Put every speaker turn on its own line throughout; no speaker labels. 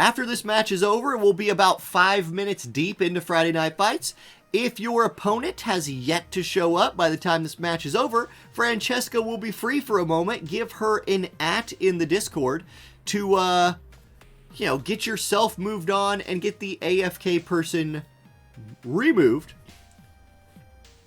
After this match is over, we'll be about 5 minutes deep into Friday Night Fights. If your opponent has yet to show up by the time this match is over, Francesca will be free for a moment. Give her an @ in the Discord to, get yourself moved on and get the AFK person removed.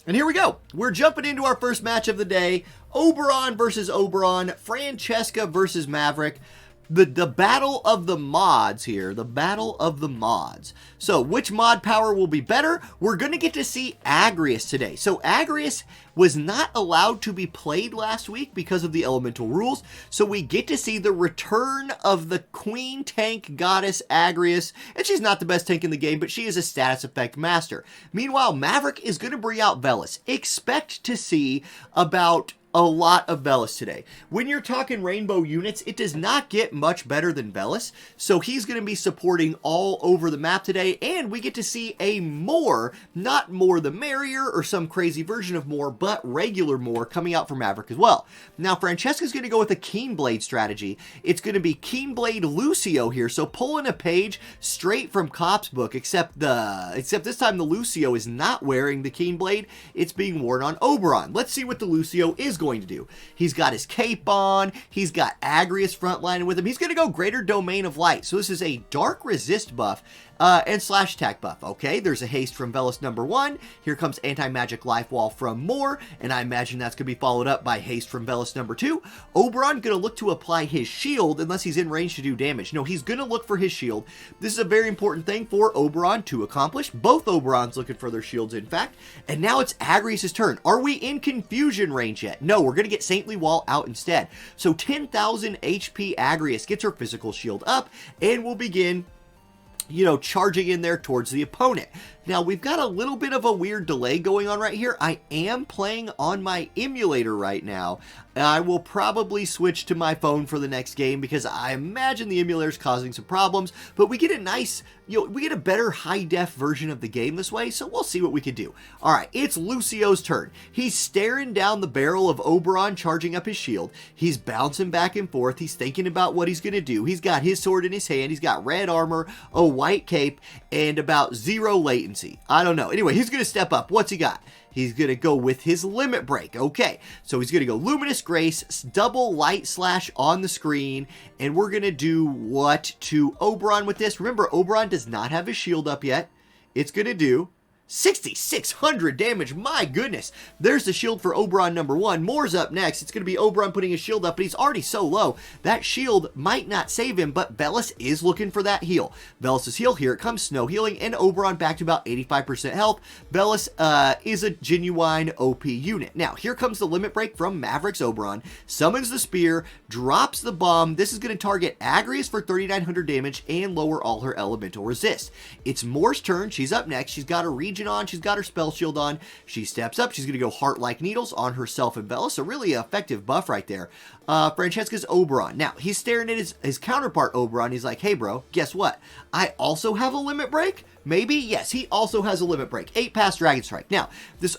And here we go. We're jumping into our first match of the day. Oberon versus Oberon. Francesca versus Maverick. The battle of the mods here. The battle of the mods. So, which mod power will be better? We're going to get to see Agrius today. So, Agrius was not allowed to be played last week because of the elemental rules. So, we get to see the return of the queen tank goddess Agrius. And she's not the best tank in the game, but she is a status effect master. Meanwhile, Maverick is going to bring out Velis. Expect to see about a lot of Velis today. When you're talking rainbow units, it does not get much better than Velis, so he's going to be supporting all over the map today, and we get to see a Mort, not More the Merrier or some crazy version of Mort, but regular Mort coming out for Maverick as well. Now, Francesca's going to go with a Keenblade strategy. It's going to be Keenblade Lucio here, so pulling a page straight from Cop's book, except this time the Lucio is not wearing the Keenblade, it's being worn on Oberon. Let's see what the Lucio is going to do. He's got his cape on, he's got Agrius frontlining with him, he's going to go Greater Domain of Light, so this is a dark resist buff and slash attack buff. Okay, there's a haste from Velis number 1, here comes anti-magic life wall from Mort, and I imagine that's going to be followed up by haste from Velis number 2. Oberon going to look to apply his shield unless he's in range to do damage. No, he's going to look for his shield. This is a very important thing for Oberon to accomplish. Both Oberons looking for their shields, in fact, and now it's Agrius' turn. Are we in confusion range yet? No, we're going to get Saintly Wall out instead. So 10,000 HP Agrius gets her physical shield up, and we'll begin charging in there towards the opponent. Now, we've got a little bit of a weird delay going on right here. I am playing on my emulator right now. I will probably switch to my phone for the next game because I imagine the emulator is causing some problems, but we get a nice, we get a better high-def version of the game this way, so we'll see what we can do. All right, it's Lucio's turn. He's staring down the barrel of Oberon, charging up his shield. He's bouncing back and forth. He's thinking about what he's going to do. He's got his sword in his hand. He's got red armor, a white cape, and about 0 latency. I don't know. Anyway, he's going to step up. What's he got? He's going to go with his limit break. Okay, so he's going to go Luminous Grace, double light slash on the screen, and we're going to do what to Oberon with this? Remember, Oberon does not have his shield up yet. It's going to do 6,600 damage. My goodness. There's the shield for Oberon number 1. More's up next. It's going to be Oberon putting his shield up, but he's already so low. That shield might not save him, but Velis is looking for that heal. Velis' heal. Here it comes. Snow healing, and Oberon back to about 85% health. Velis is a genuine OP unit. Now, here comes the limit break from Maverick's Oberon. Summons the spear, drops the bomb. This is going to target Agrius for 3,900 damage and lower all her elemental resist. It's More's turn. She's up next. She's got a region on, she's got her spell shield on, she steps up, she's going to go Heart Like Needles on herself and Velis, a really effective buff right there. Francesca's Oberon. Now, he's staring at his counterpart Oberon, he's like, hey bro, guess what? I also have a limit break? Maybe? Yes, he also has a limit break. 8 pass Dragon Strike. Now, this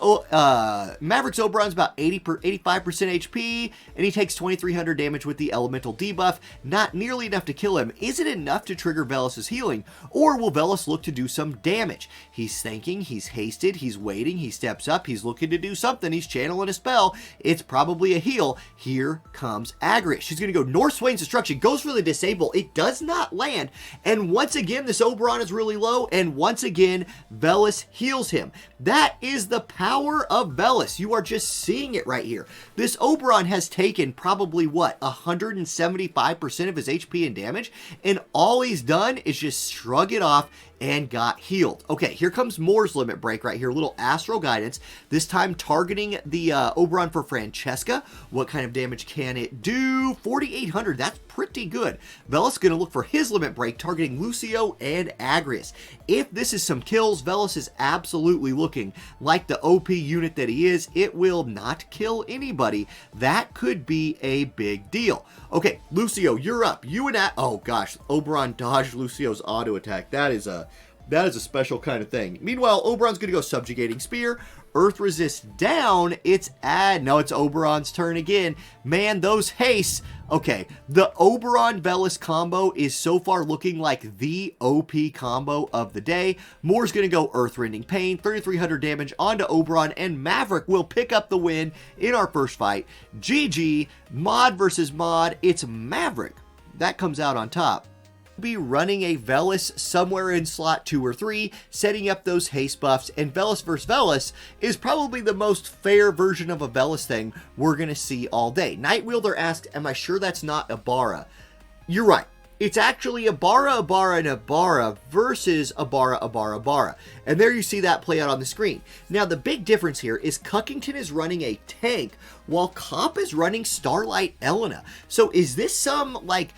Maverick's Oberon's about 85% HP, and he takes 2,300 damage with the elemental debuff. Not nearly enough to kill him. Is it enough to trigger Velis' healing? Or will Velis look to do some damage? He's thinking, he's hasted, he's waiting, he steps up, he's looking to do something, he's channeling a spell. It's probably a heal. Here comes Agrius. She's going to go North Swain's Destruction, goes for the disable. It does not land, and once again, this Oberon is really low, and once again, Velis heals him. That is the power of Velis. You are just seeing it right here. This Oberon has taken probably, what, 175% of his HP and damage, and all he's done is just shrug it off and got healed. Okay, here comes More's limit break right here. A little Astral Guidance. This time targeting the Oberon for Francesca. What kind of damage can it do? 4,800. That's pretty good. Velis going to look for his limit break, targeting Lucio and Agrius. If this is some kills, Velis is absolutely looking like the OP unit that he is. It will not kill anybody. That could be a big deal. Okay, Lucio, you're up. You and oh gosh, Oberon dodged Lucio's auto attack. That is a special kind of thing. Meanwhile, Oberon's going to go Subjugating Spear. Earth resist down, it's Oberon's turn again. Man, those hastes. Okay, the Oberon-Velis combo is so far looking like the OP combo of the day. Moore's going to go Earth-Rending Pain, 3,300 damage onto Oberon, and Maverick will pick up the win in our first fight. GG, Mod versus Mod, it's Maverick that comes out on top. Be running a Velis somewhere in slot 2 or 3, setting up those haste buffs, and Velis vs. Velis is probably the most fair version of a Velis thing we're going to see all day. Nightwielder asked, am I sure that's not Ibarra? You're right. It's actually Ibarra, and Ibarra versus Ibarra. And there you see that play out on the screen. Now, the big difference here is Cockington is running a tank while Cop is running Starlight Elena. So is this some, like,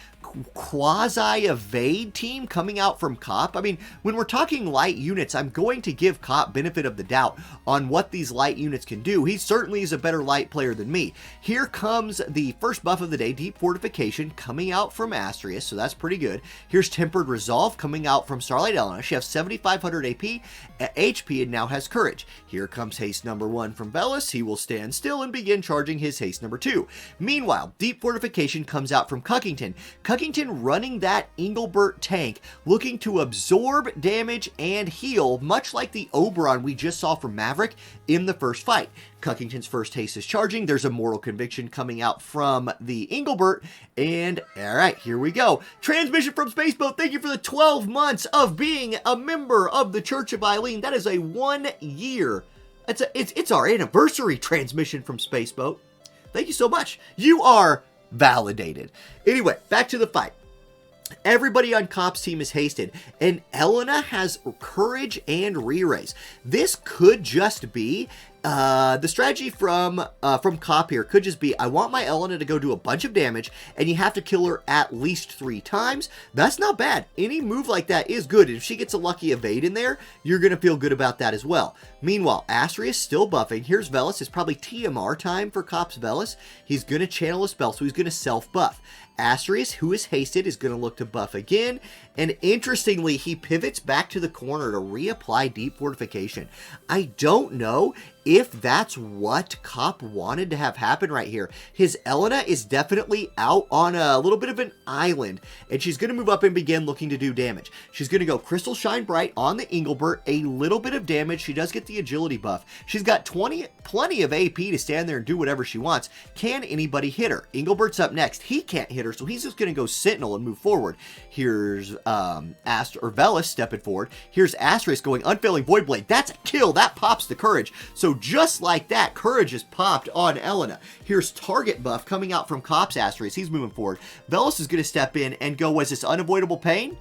quasi-evade team coming out from Cop? I mean, when we're talking light units, I'm going to give Cop benefit of the doubt on what these light units can do. He certainly is a better light player than me. Here comes the first buff of the day, Deep Fortification, coming out from Asterisk, so that's pretty good. Here's Tempered Resolve coming out from Starlight Elena. She has 7,500 HP and now has Courage. Here comes haste number 1 from Velis. He will stand still and begin charging his haste number 2. Meanwhile, Deep Fortification comes out from Cockington. Cockington running that Engelbert tank, looking to absorb damage and heal, much like the Oberon we just saw from Maverick in the first fight. Cockington's first haste is charging. There's a Mortal Conviction coming out from the Engelbert. And, alright, here we go. Transmission from Spaceboat, thank you for the 12 months of being a member of the Church of Eileen. That is a 1 year. It's our anniversary transmission from Spaceboat. Thank you so much. You are validated. Anyway, back to the fight. Everybody on Cop's team is hasted, and Elena has Courage and Re-Raise. This could just be the strategy from Cop here could just be, I want my Elena to go do a bunch of damage, and you have to kill her at least 3 times. That's not bad. Any move like that is good. If she gets a lucky evade in there, you're going to feel good about that as well. Meanwhile, Asterisk still buffing. Here's Velis. It's probably TMR time for Cop's Velis. He's going to channel a spell, so he's going to self-buff. Asterisk, who is hasted, is going to look to buff again, and interestingly, he pivots back to the corner to reapply Deep Fortification. I don't know if that's what Cop wanted to have happen right here. His Elena is definitely out on a little bit of an island, and she's going to move up and begin looking to do damage. She's going to go Crystal Shine Bright on the Engelbert, a little bit of damage. She does get the agility buff. She's got plenty of AP to stand there and do whatever she wants. Can anybody hit her? Engelbert's up next. He can't hit her, so he's just going to go Sentinel and move forward. Here's Velis stepping forward. Here's Asterisk going Unfailing Void Blade. That's a kill. That pops the Courage. So just like that, Courage is popped on Elena. Here's Target buff coming out from Cop's Asterisk. He's moving forward. Velis is going to step in and go, was this Unavoidable Pain?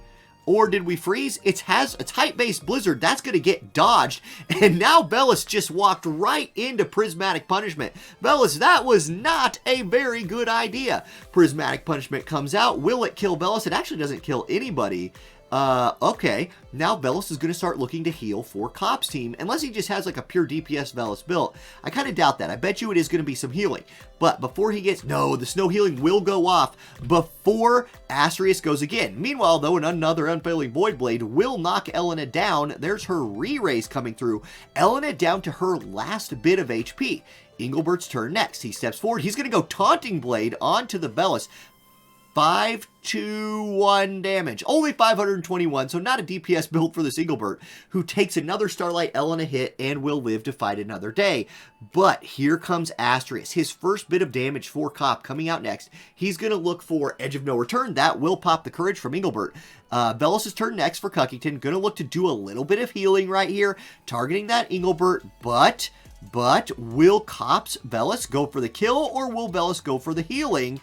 Or did we freeze? It has a type-based Blizzard. That's going to get dodged. And now Velis just walked right into Prismatic Punishment. Velis, that was not a very good idea. Prismatic Punishment comes out. Will it kill Velis? It actually doesn't kill anybody. Okay. Now Velis is going to start looking to heal for Cop's team, unless he just has like a pure DPS Velis built. I kind of doubt that. I bet you it is going to be some healing. But before he gets... No, the snow healing will go off before Asterisk goes again. Meanwhile, though, another Unfailing Void Blade will knock Elena down. There's her Re-Raise coming through. Elena down to her last bit of HP. Engelbert's turn next. He steps forward. He's going to go Taunting Blade onto the Velis. 521 damage. Only 521, so not a DPS build for this Engelbert, who takes another Starlight Elena hit and will live to fight another day. But here comes Asterisk. His first bit of damage for Cop coming out next. He's going to look for Edge of No Return. That will pop the Courage from Engelbert. Velis' turn next for Cockington. Going to look to do a little bit of healing right here, targeting that Engelbert, but will Cop's Velis go for the kill, or will Velis go for the healing?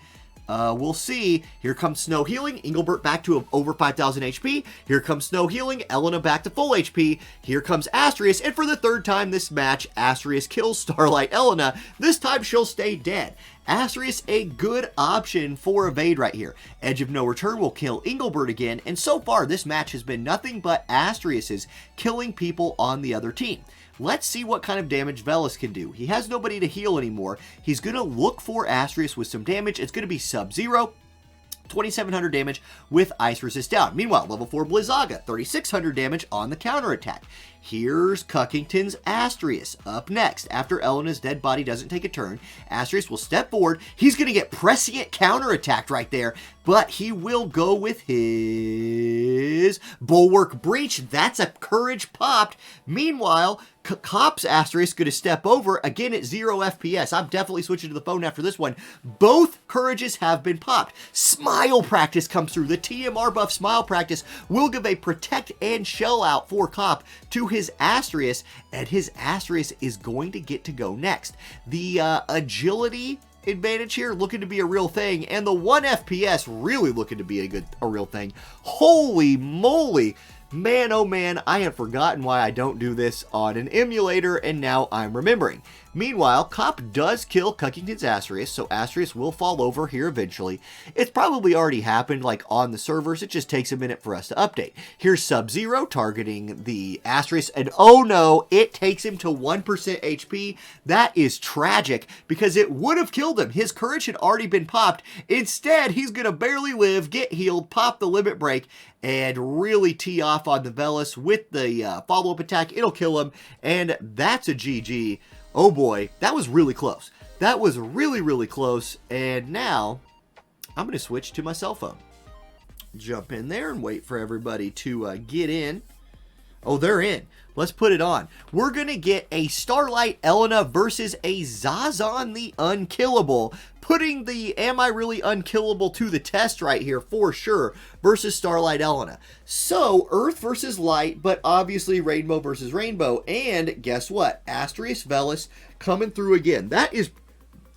We'll see. Here comes Snow Healing. Engelbert back to over 5,000 HP. Here comes Snow Healing. Elena back to full HP. Here comes Asterisk. And for the third time this match, Asterisk kills Starlight Elena. This time she'll stay dead. Asterisk, a good option for evade right here. Edge of No Return will kill Engelbert again. And so far, this match has been nothing but Asterisk's killing people on the other team. Let's see what kind of damage Velis can do. He has nobody to heal anymore. He's going to look for Asterisk with some damage. It's going to be Sub-Zero. 2,700 damage with Ice Resist down. Meanwhile, level 4 Blizzaga, 3,600 damage on the counterattack. Here's Cockington's Asterisk up next. After Elena's dead body doesn't take a turn, Asterisk will step forward. He's going to get prescient counterattacked right there, but he will go with his Bulwark Breach. That's a courage popped. Meanwhile, Cop's Asterisk going to step over, again at 0 FPS. I'm definitely switching to the phone after this one. Both courages have been popped. Smile Practice comes through. The TMR buff Smile Practice will give a Protect and Shell out for Cop to his Asterisk, and his Asterisk is going to get to go next. The agility advantage here looking to be a real thing, and the 1 FPS really looking to be a real thing. Holy moly! Man, oh man, I had forgotten why I don't do this on an emulator, and now I'm remembering. Meanwhile, Cop does kill Cockington's Asterisk, so Asterisk will fall over here eventually. It's probably already happened, like, on the servers. It just takes a minute for us to update. Here's Sub-Zero targeting the Asterisk, and oh no, it takes him to 1% HP. That is tragic, because it would have killed him. His courage had already been popped. Instead, he's going to barely live, get healed, pop the limit break, and really tee off on the Velis with the follow-up attack. It'll kill him, and that's a GG. Oh boy, that was really close. That was really, really close, and now I'm going to switch to my cell phone. Jump in there and wait for everybody to get in. Oh, they're in. Let's put it on. We're going to get a Starlight Elena versus a Zazan the Unkillable. Putting the am I really unkillable to the test right here for sure versus Starlight Elena. So Earth versus Light, but obviously Rainbow versus Rainbow. And guess what? Asterisk Velis coming through again. That is,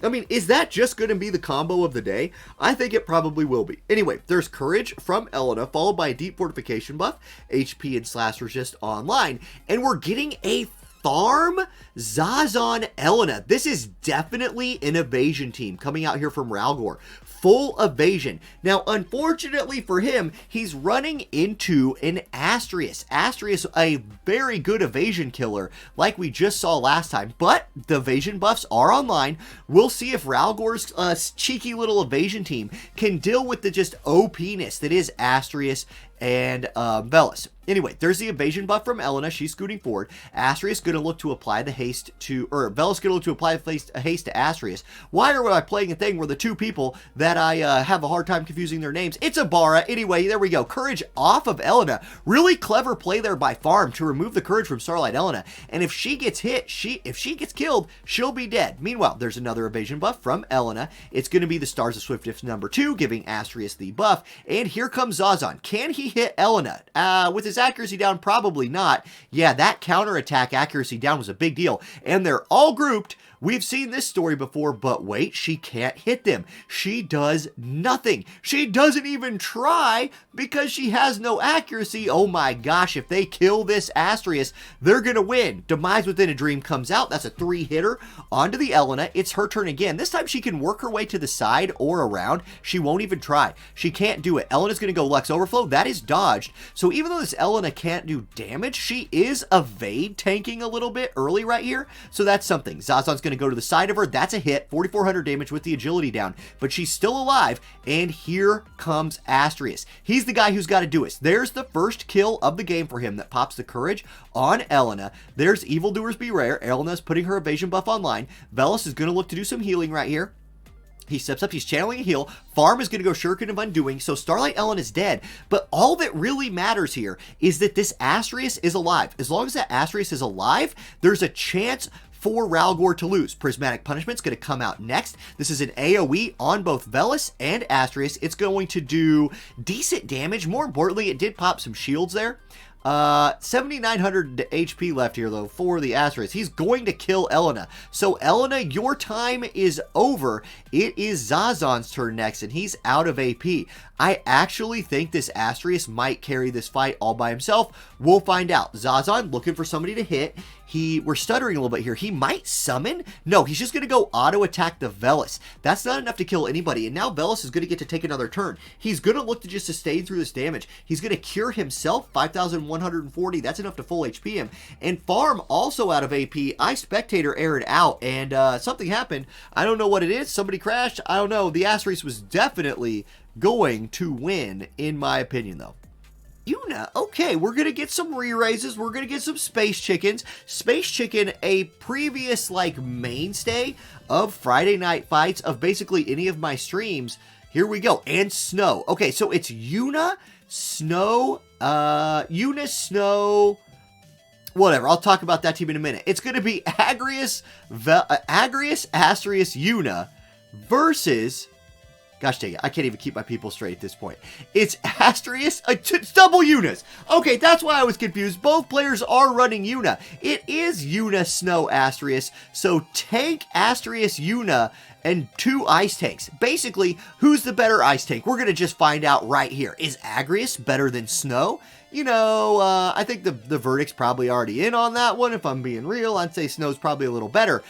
I mean, is that just going to be the combo of the day? I think it probably will be. Anyway, there's Courage from Elena, followed by a Deep Fortification buff, HP and Slash Resist online, and we're getting a Farm Zazan Elena. This is definitely an evasion team coming out here from Ralgor. Full evasion. Now, unfortunately for him, he's running into an Asterisk. Asterisk, a very good evasion killer, like we just saw last time. But the evasion buffs are online. We'll see if Ralgor's cheeky little evasion team can deal with the just OP-ness that is Asterisk and Velis. Anyway, there's the evasion buff from Elena. She's scooting forward. Asterisk going to look to apply the haste to, or Velis going to look to apply the haste to Asterisk. Why are I playing a thing where the two people that I have a hard time confusing their names? It's Ibarra. Anyway, there we go. Courage off of Elena. Really clever play there by Farm to remove the courage from Starlight Elena. And if she gets hit, if she gets killed, she'll be dead. Meanwhile, there's another evasion buff from Elena. It's going to be the Stars of Swiftness number 2, giving Asterisk the buff. And here comes Zazan. Can he hit Elena? With his accuracy down, probably not. Yeah, that counterattack accuracy down was a big deal. And they're all grouped. We've seen this story before, but wait, she can't hit them. She does nothing. She doesn't even try because she has no accuracy. Oh my gosh, if they kill this Asterisk, they're going to win. Demise Within a Dream comes out. That's a 3-hitter onto the Elena. It's her turn again. This time she can work her way to the side or around. She won't even try. She can't do it. Elena's going to go Lux Overflow. That is dodged. So even though this Elena can't do damage, she is evade tanking a little bit early right here. So that's something. Zazan's going to go to the side of her. That's a hit. 4,400 damage with the agility down, but she's still alive. And here comes Asterisk. He's the guy who's got to do it. There's the first kill of the game for him that pops the courage on Elena. There's Evildoers Be Rare. Elena's putting her evasion buff online. Velis is going to look to do some healing right here. He steps up, he's channeling a heal. Farm is going to go Shuriken of Undoing, so Starlight Ellen is dead. But all that really matters here is that this Asterisk is alive. As long as that Asterisk is alive, there's a chance for Ralgor to lose. Prismatic Punishment's going to come out next. This is an AoE on both Velis and Asterisk. It's going to do decent damage. More importantly, it did pop some shields there. 7,900 HP left here, though, for the Asterisk. He's going to kill Elena. So, Elena, your time is over. It is Zazan's turn next, and he's out of AP. I actually think this Asterisk might carry this fight all by himself. We'll find out. Zazan looking for somebody to hit. We're stuttering a little bit here. He might summon? No, he's just going to go auto-attack the Velis. That's not enough to kill anybody, and now Velis is going to get to take another turn. He's going to look to just sustain through this damage. He's going to cure himself, 5,140. That's enough to full HP him. And Farm also out of AP. I Spectator aired out, and something happened. I don't know what it is. Somebody crashed. I don't know. The Asterisk was definitely going to win, in my opinion, though. Yuna, okay, we're going to get some re-raises, we're going to get some Space Chickens. Space Chicken, a previous, like, mainstay of Friday Night Fights, of basically any of my streams. Here we go, and Snow. Okay, so it's Yuna, Snow, whatever, I'll talk about that team in a minute. It's going to be Agrius, Asterisk, Yuna versus... Gosh dang it, I can't even keep my people straight at this point. It's Asterisk, it's double Yunas. Okay, that's why I was confused. Both players are running Yuna. It is Yuna, Snow, Asterisk. So tank, Asterisk, Yuna, and 2 ice tanks. Basically, who's the better ice tank? We're going to just find out right here. Is Agrius better than Snow? You know, I think the verdict's probably already in on that one. If I'm being real, I'd say Snow's probably a little better.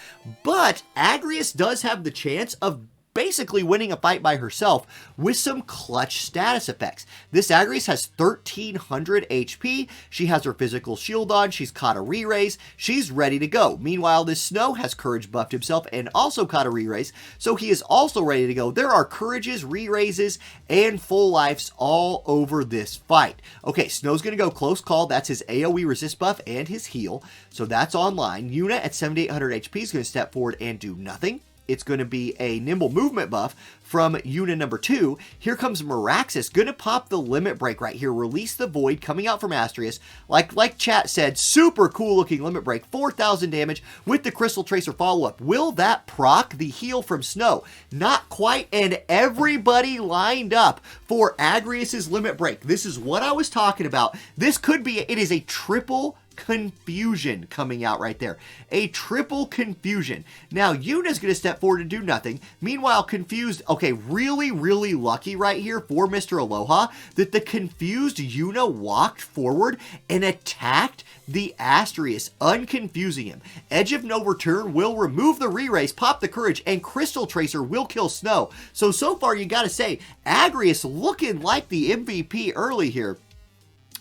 But Agrius does have the chance of basically winning a fight by herself with some clutch status effects. This Agrius has 1300 HP. She has her physical shield on. She's caught a re-raise. She's ready to go. Meanwhile, this Snow has courage buffed himself and also caught a re-raise, so he is also ready to go. There are courages, re-raises, and full lives all over this fight. Okay, Snow's going to go close call. That's his AoE resist buff and his heal, so that's online. Yuna at 7800 HP is going to step forward and do nothing. It's going to be a nimble movement buff from Yuna number 2. Here comes Maraxis, going to pop the limit break right here. Release the void coming out from Asterisk. Like chat said, super cool looking limit break. 4000 damage with the Crystal Tracer follow-up. Will that proc the heal from Snow? Not quite, and everybody lined up for Agrius's limit break. This is what I was talking about. This could be, it is a triple confusion coming out right there. A triple confusion. Now, Yuna's going to step forward and do nothing. Meanwhile, confused, okay, really, really lucky right here for Mr. Aloha that the confused Yuna walked forward and attacked the Asterisk, unconfusing him. Edge of no return will remove the re-raise, pop the courage, and Crystal Tracer will kill Snow. So far, you gotta say, Agrius looking like the MVP early here.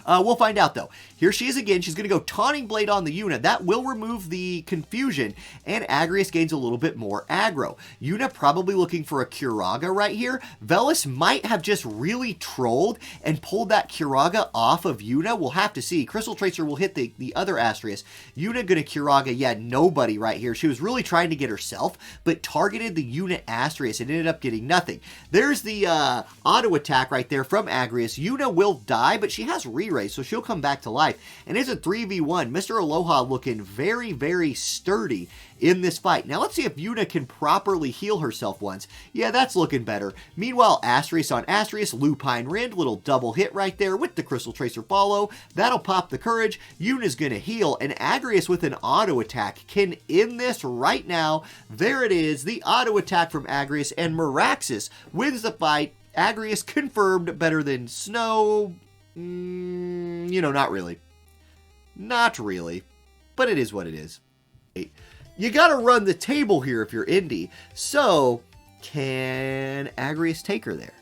We'll find out, though. Here she is again. She's going to go Taunting Blade on the Yuna. That will remove the confusion, and Agrius gains a little bit more aggro. Yuna probably looking for a Curaga right here. Velis might have just really trolled and pulled that Curaga off of Yuna. We'll have to see. Crystal Tracer will hit the other Asterisk. Yuna going to Curaga, yeah, nobody right here. She was really trying to get herself, but targeted the Yuna Asterisk and ended up getting nothing. There's the auto attack right there from Agrius. Yuna will die, but she has re-raise, so she'll come back to life. And it's a 3v1. Mr. Aloha looking very, very sturdy in this fight. Now let's see if Yuna can properly heal herself once. Yeah, that's looking better. Meanwhile, Asterisk on Asterisk, Lupine Rend, little double hit right there with the Crystal Tracer follow. That'll pop the courage. Yuna's going to heal, and Agrius with an auto attack can end this right now. There it is, the auto attack from Agrius, and Maraxis wins the fight. Agrius confirmed better than Snow. You know, not really. Not really. But it is what it is. You gotta run the table here if you're indie. So, can Agrius take her there?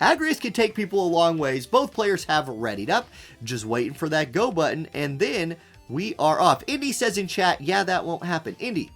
Agrius can take people a long ways. Both players have readied up. Just waiting for that go button. And then we are off. Indy says in chat, yeah, that won't happen. Indy,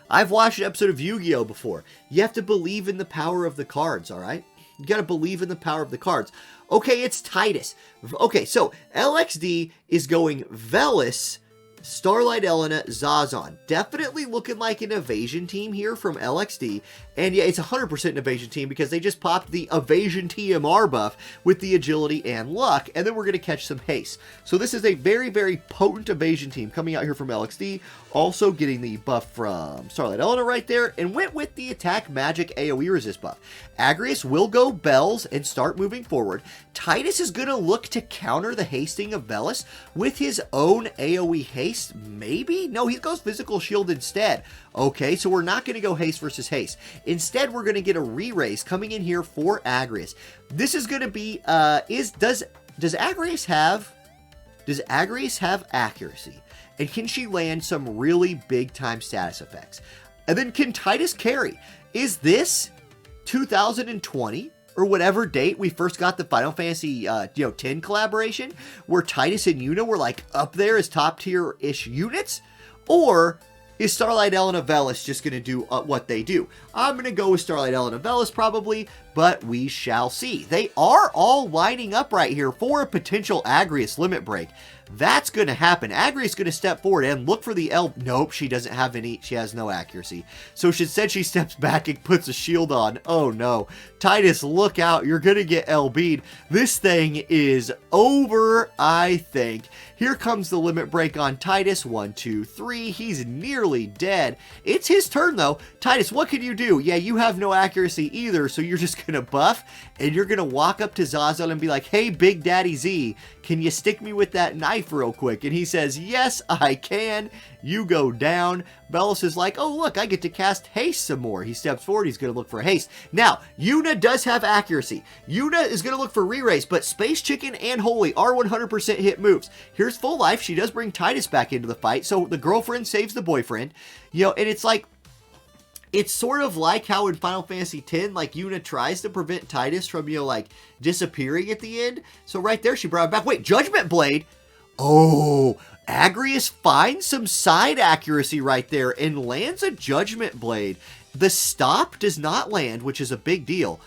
I've watched an episode of Yu-Gi-Oh! Before. You have to believe in the power of the cards, alright? You gotta believe in the power of the cards. Okay, it's Titus. Okay, so LXD is going Velis, Starlight Elena, Zazan. Definitely looking like an evasion team here from LXD. And yeah, it's 100% an evasion team because they just popped the evasion TMR buff with the agility and luck. And then we're going to catch some haste. So this is a very, very potent evasion team coming out here from LXD. Also getting the buff from Starlight Elena right there. And went with the attack magic AoE resist buff. Agrius will go Bells and start moving forward. Titus is going to look to counter the hasting of Velis with his own AoE haste. Maybe? No, he goes physical shield instead. Okay, so we're not going to go haste versus haste. Instead, we're going to get a re-raise coming in here for Agrius. This is going to be, does Agrius have accuracy? And can she land some really big time status effects? And then can Titus carry? Is this 2020 or whatever date we first got the Final Fantasy 10 collaboration where Titus and Yuna were like up there as top tier-ish units? Or is Starlight Elena Velis just going to do what they do? I'm going to go with Starlight Elena Velis probably, but we shall see. They are all lining up right here for a potential Agrius limit break. That's going to happen. Agrius is going to step forward and look for the L. Nope, she doesn't have any. She has no accuracy. So instead she steps back and puts a shield on. Oh no. Titus, look out. You're going to get LB'd. This thing is over, I think. Here comes the limit break on Titus. 1, 2, 3. He's nearly dead. It's his turn though. Titus, what can you do? Yeah, you have no accuracy either, so you're just going to buff and you're going to walk up to Zazan and be like, hey, Big Daddy Z, can you stick me with that knife real quick? And he says, yes, I can. You go down. Velis is like, oh, look, I get to cast haste some more. He steps forward. He's going to look for haste. Now, Yuna does have accuracy. Yuna is going to look for re-raise, but Space Chicken and Holy are 100% hit moves. Here's full life. She does bring Titus back into the fight, so the girlfriend saves the boyfriend. You know, and it's like, it's sort of like how in Final Fantasy X, like, Yuna tries to prevent Titus from, you know, like, disappearing at the end. So right there, she brought him back. Wait, Judgment Blade? Oh, Agrius finds some side accuracy right there and lands a Judgment Blade. The stop does not land, which is a big deal,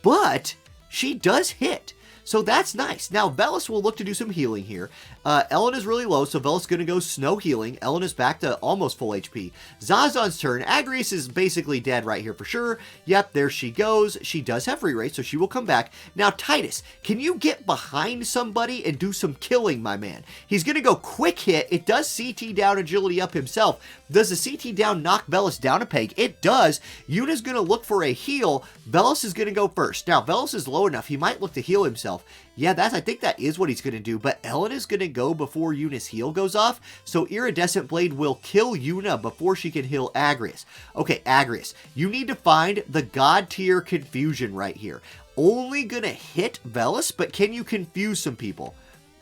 but she does hit. So that's nice. Now, Velis will look to do some healing here. Elena's really low, so Velis is going to go snow healing. Elena's back to almost full HP. Zazan's turn. Agrius is basically dead right here for sure. Yep, there she goes. She does have re-raise, so she will come back. Now, Titus, can you get behind somebody and do some killing, my man? He's going to go quick hit. It does CT down, agility up himself. Does the CT down knock Velis down a peg? It does. Yuna's going to look for a heal. Velis is going to go first. Now, Velis is low enough. He might look to heal himself. Yeah, I think that is what he's going to do, but Elena's going to go before Yuna's heal goes off, so Iridescent Blade will kill Yuna before she can heal Agrius. Okay, Agrius, you need to find the God tier confusion right here. Only going to hit Velis, but can you confuse some people?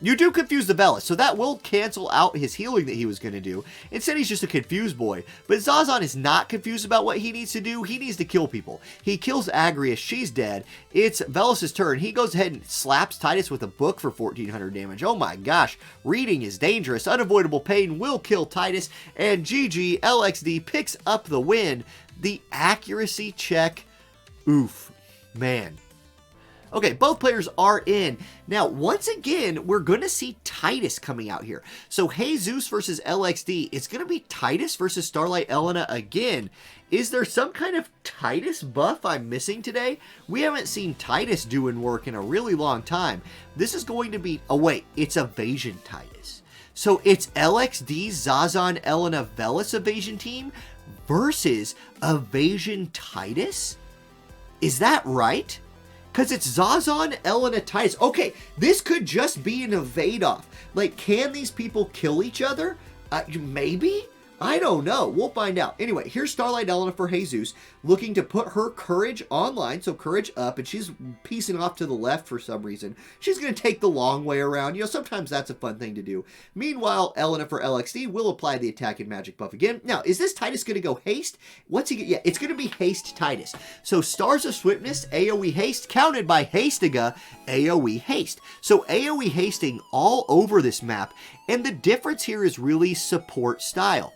You do confuse the Velis, so that will cancel out his healing that he was going to do. Instead, he's just a confused boy. But Zazan is not confused about what he needs to do. He needs to kill people. He kills Agrius. She's dead. It's Velis' turn. He goes ahead and slaps Titus with a book for 1400 damage. Oh my gosh. Reading is dangerous. Unavoidable pain will kill Titus. And GG, LXD picks up the win. The accuracy check. Oof. Man. Okay, both players are in. Now, once again, we're going to see Titus coming out here. So, Jesus versus LXD. It's going to be Titus versus Starlight Elena again. Is there some kind of Titus buff I'm missing today? We haven't seen Titus doing work in a really long time. This is going to be... Oh, wait. It's Evasion Titus. So, it's LXD, Zazan, Elena, Velis Evasion team versus Evasion Titus? Is that right? Because it's Zazan, Elena, Titus. Okay, this could just be an evade off. Like, can these people kill each other? Maybe? I don't know. We'll find out. Anyway, here's Starlight Elena for Jesus, looking to put her courage online. So courage up, and she's piecing off to the left for some reason. She's going to take the long way around. You know, sometimes that's a fun thing to do. Meanwhile, Elena for LXD will apply the attack and magic buff again. Now, is this Titus going to go haste? What's he get? Yeah, it's going to be haste Titus. So Stars of Swiftness, AoE haste, counted by Hastega, AoE haste. So AoE hasting all over this map, and the difference here is really support style.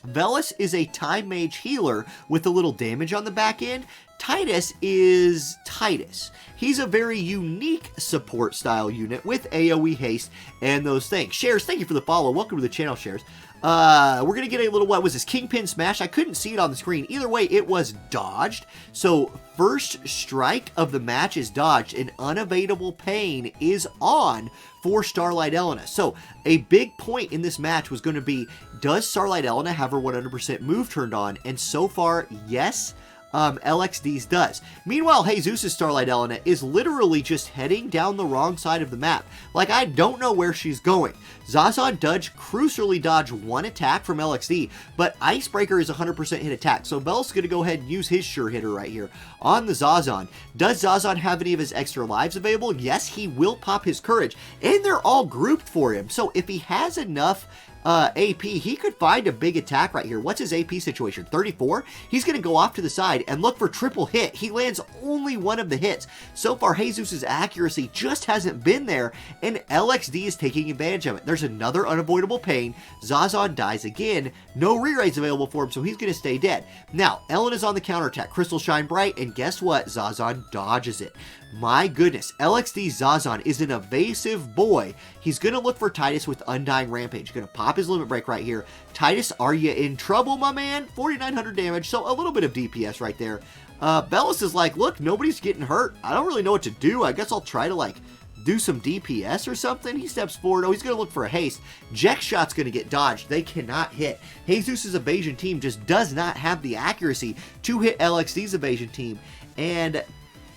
Velis is a time mage healer with a little damage on the back end. Titus is Titus. He's a very unique support style unit with AoE haste and those things. Shares, thank you for the follow. Welcome to the channel, Shares. We're going to get a little, what was this, Kingpin Smash? I couldn't see it on the screen. Either way, it was dodged. So, first strike of the match is dodged, and Unavailable Pain is on for Starlight Elena. So, a big point in this match was going to be, does Starlight Elena have her 100% move turned on? And so far, yes. LXD's does. Meanwhile, Jesus' Starlight Elena is literally just heading down the wrong side of the map. Like, I don't know where she's going. Zazan does crucially dodge one attack from LXD, but Icebreaker is 100% hit attack, so Bel's going to go ahead and use his sure hitter right here on the Zazan. Does Zazan have any of his extra lives available? Yes, he will pop his courage, and they're all grouped for him, so if he has enough AP, he could find a big attack right here. What's his AP situation? 34? He's going to go off to the side and look for triple hit. He lands only one of the hits. So far, Jesus' accuracy just hasn't been there, and LXD is taking advantage of it. There's another unavoidable pain. Zazan dies again. No re-raise available for him, so he's going to stay dead. Now, Elena's on the counterattack. Crystal Shine Bright, and guess what? Zazan dodges it. My goodness, LXD Zazan is an evasive boy. He's going to look for Titus with Undying Rampage. Going to pop his limit break right here. Titus, are you in trouble, my man? 4,900 damage, so a little bit of DPS right there. Bellis is like, look, nobody's getting hurt. I don't really know what to do. I guess I'll try to, like, do some DPS or something. He steps forward. Oh, he's going to look for a haste. Jex Shot's going to get dodged. They cannot hit. Jesus' evasion team just does not have the accuracy to hit LXD's evasion team. And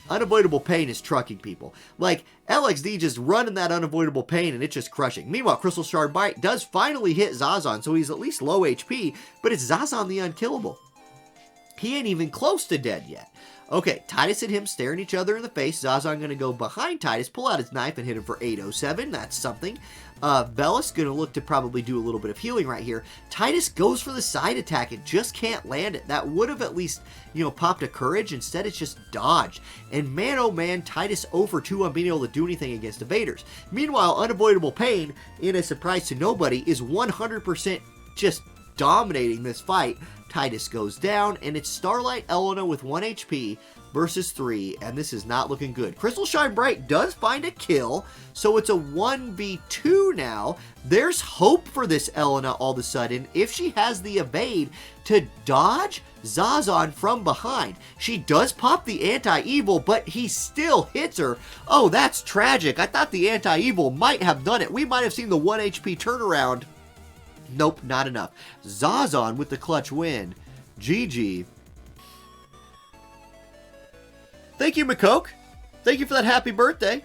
unavoidable pain is trucking people. Like, LXD just running that unavoidable pain and it's just crushing. Meanwhile, Crystal Shard Bite does finally hit Zazan, so he's at least low HP, but it's Zazan the unkillable. He ain't even close to dead yet. Okay, Titus and him staring each other in the face. Zazan going to go behind Titus, pull out his knife, and hit him for 807. That's something. Bellis going to look to probably do a little bit of healing right here. Titus goes for the side attack and just can't land it. That would have at least, you know, popped a courage. Instead, it's just dodged. And man, oh man, Titus 0 for 2 on being able to do anything against evaders. Meanwhile, Unavoidable Pain, in a surprise to nobody, is 100% just dominating this fight. Titus goes down, and it's Starlight Elena with 1 HP versus 3, and this is not looking good. Crystal Shine Bright does find a kill, so it's a 1v2 now. There's hope for this Elena all of a sudden if she has the evade to dodge Zazan from behind. She does pop the anti-evil, but he still hits her. Oh, that's tragic. I thought the anti-evil might have done it. We might have seen the 1 HP turnaround. Nope, not enough. Zazan with the clutch win. GG. Thank you, McCoke. Thank you for that happy birthday.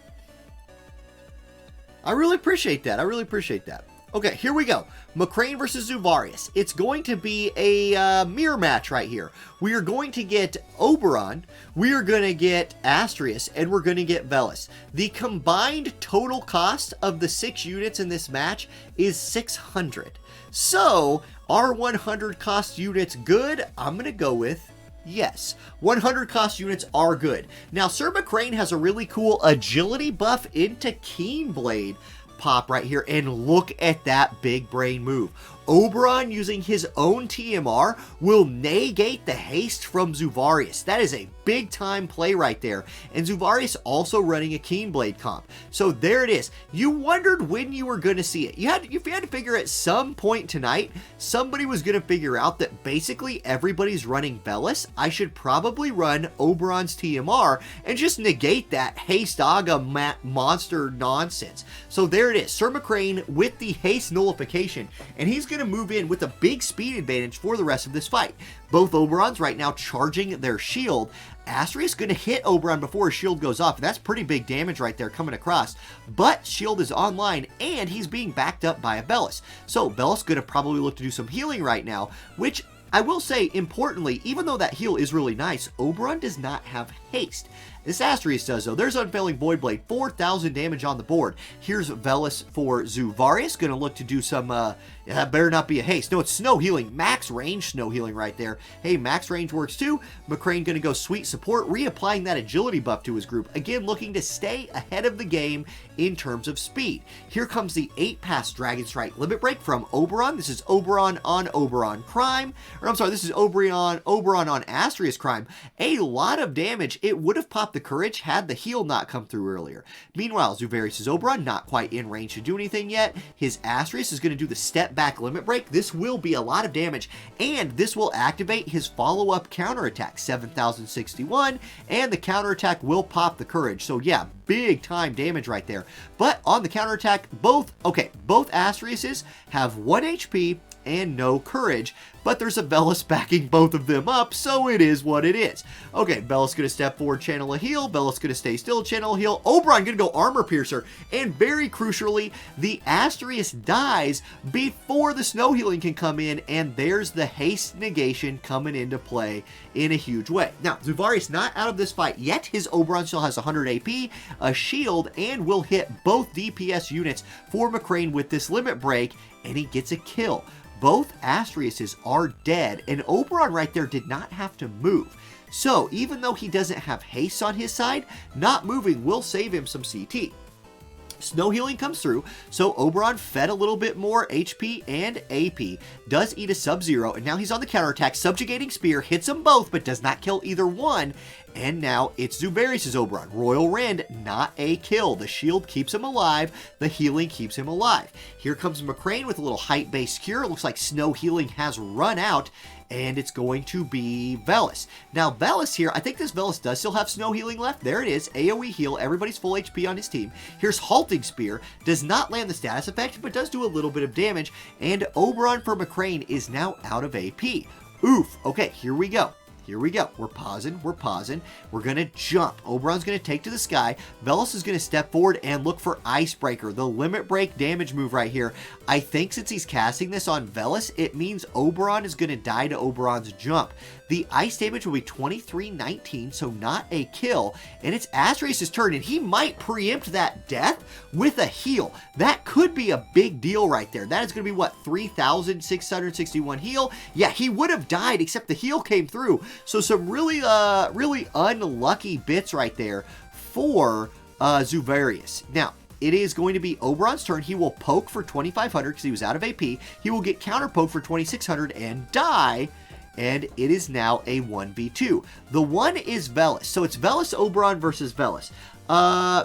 I really appreciate that. I really appreciate that. Okay, here we go. McCrane versus Zuvarius. It's going to be a mirror match right here. We are going to get Oberon, we are going to get Asterisk, and we're going to get Velis. The combined total cost of the 6 units in this match is 600. So, are 100 cost units good? I'm going to go with yes. 100 cost units are good. Now, Sir McCrane has a really cool agility buff into Keen Blade pop right here, and look at that big brain move. Oberon using his own TMR will negate the haste from Zuvarius. That is a big time play right there. And Zuvarius also running a Keen Blade comp. So there it is. You wondered when you were going to see it. If you had to figure at some point tonight, somebody was going to figure out that basically everybody's running Velis. I should probably run Oberon's TMR and just negate that haste Aga monster nonsense. So there it is. Sir McCrane with the haste nullification. And he's going to move in with a big speed advantage for the rest of this fight. Both Oberons right now charging their shield. Asterisk going to hit Oberon before his shield goes off. That's pretty big damage right there coming across. But shield is online, and he's being backed up by a Bellis. So Bellis going to probably look to do some healing right now, which I will say, importantly, even though that heal is really nice, Oberon does not have haste. This Asterisk does, though. There's Unfailing Void Blade, 4,000 damage on the board. Here's Velis for Zuvarius, going to look to do some, that better not be a haste. No, it's snow healing, max range snow healing right there. Hey, max range works too. McCrane going to go sweet support, reapplying that agility buff to his group. Again, looking to stay ahead of the game in terms of speed. Here comes the 8-pass Dragon Strike limit break from Oberon. This is Oberon on Oberon Crime. Or I'm sorry, this is Oberon on Asterisk Crime. A lot of damage. It would have popped the courage had the heal not come through earlier. Meanwhile, Zuvarius' Oberon not quite in range to do anything yet. His Asterisk is going to do the step back limit break. This will be a lot of damage, and this will activate his follow-up counterattack, 7,061, and the counterattack will pop the courage. So yeah, big time damage right there. But on the counterattack, both Asterisks have 1 HP and no courage, but there's a Velis backing both of them up, so it is what it is. Okay, Velis gonna step forward, channel a heal. Velis gonna stay still, channel a heal. Oberon gonna go Armor Piercer, and very crucially, the Asterisk dies before the snow healing can come in, and there's the haste negation coming into play in a huge way. Now, Zuvarius not out of this fight yet. His Oberon still has 100 AP, a shield, and will hit both DPS units for McCrane with this limit break, and he gets a kill. Both Asteriuses are dead, and Oberon right there did not have to move. So, even though he doesn't have haste on his side, not moving will save him some CT. Snow healing comes through, so Oberon fed a little bit more HP and AP, does eat a Sub-Zero, and now he's on the counterattack. Subjugating Spear hits them both, but does not kill either one, and now it's Zuvarius' Oberon. Royal Rend, not a kill. The shield keeps him alive, the healing keeps him alive. Here comes McCrane with a little height-based cure. It looks like snow healing has run out, and it's going to be Velis. Now, Velis here, I think this Velis does still have snow healing left. There it is, AoE heal, everybody's full HP on his team. Here's Halting Spear, does not land the status effect, but does do a little bit of damage, and Oberon for McCrane is now out of AP. Oof, okay, here we go. Here we go. We're pausing. We're pausing. We're going to jump. Oberon's going to take to the sky. Velis is going to step forward and look for Icebreaker, the limit break damage move right here. I think since he's casting this on Velis, it means Oberon is going to die to Oberon's jump. The ice damage will be 2319, so not a kill. And it's Asterius' turn, and he might preempt that death with a heal. That could be a big deal right there. That is going to be, what, 3,661 heal? Yeah, he would have died, except the heal came through. So some really unlucky bits right there for Zuvarius. Now, it is going to be Oberon's turn. He will poke for 2,500 because he was out of AP. He will get counter poke for 2,600 and die. And it is now a 1v2. The one is Velis. So it's Velis Oberon versus Velis. DPS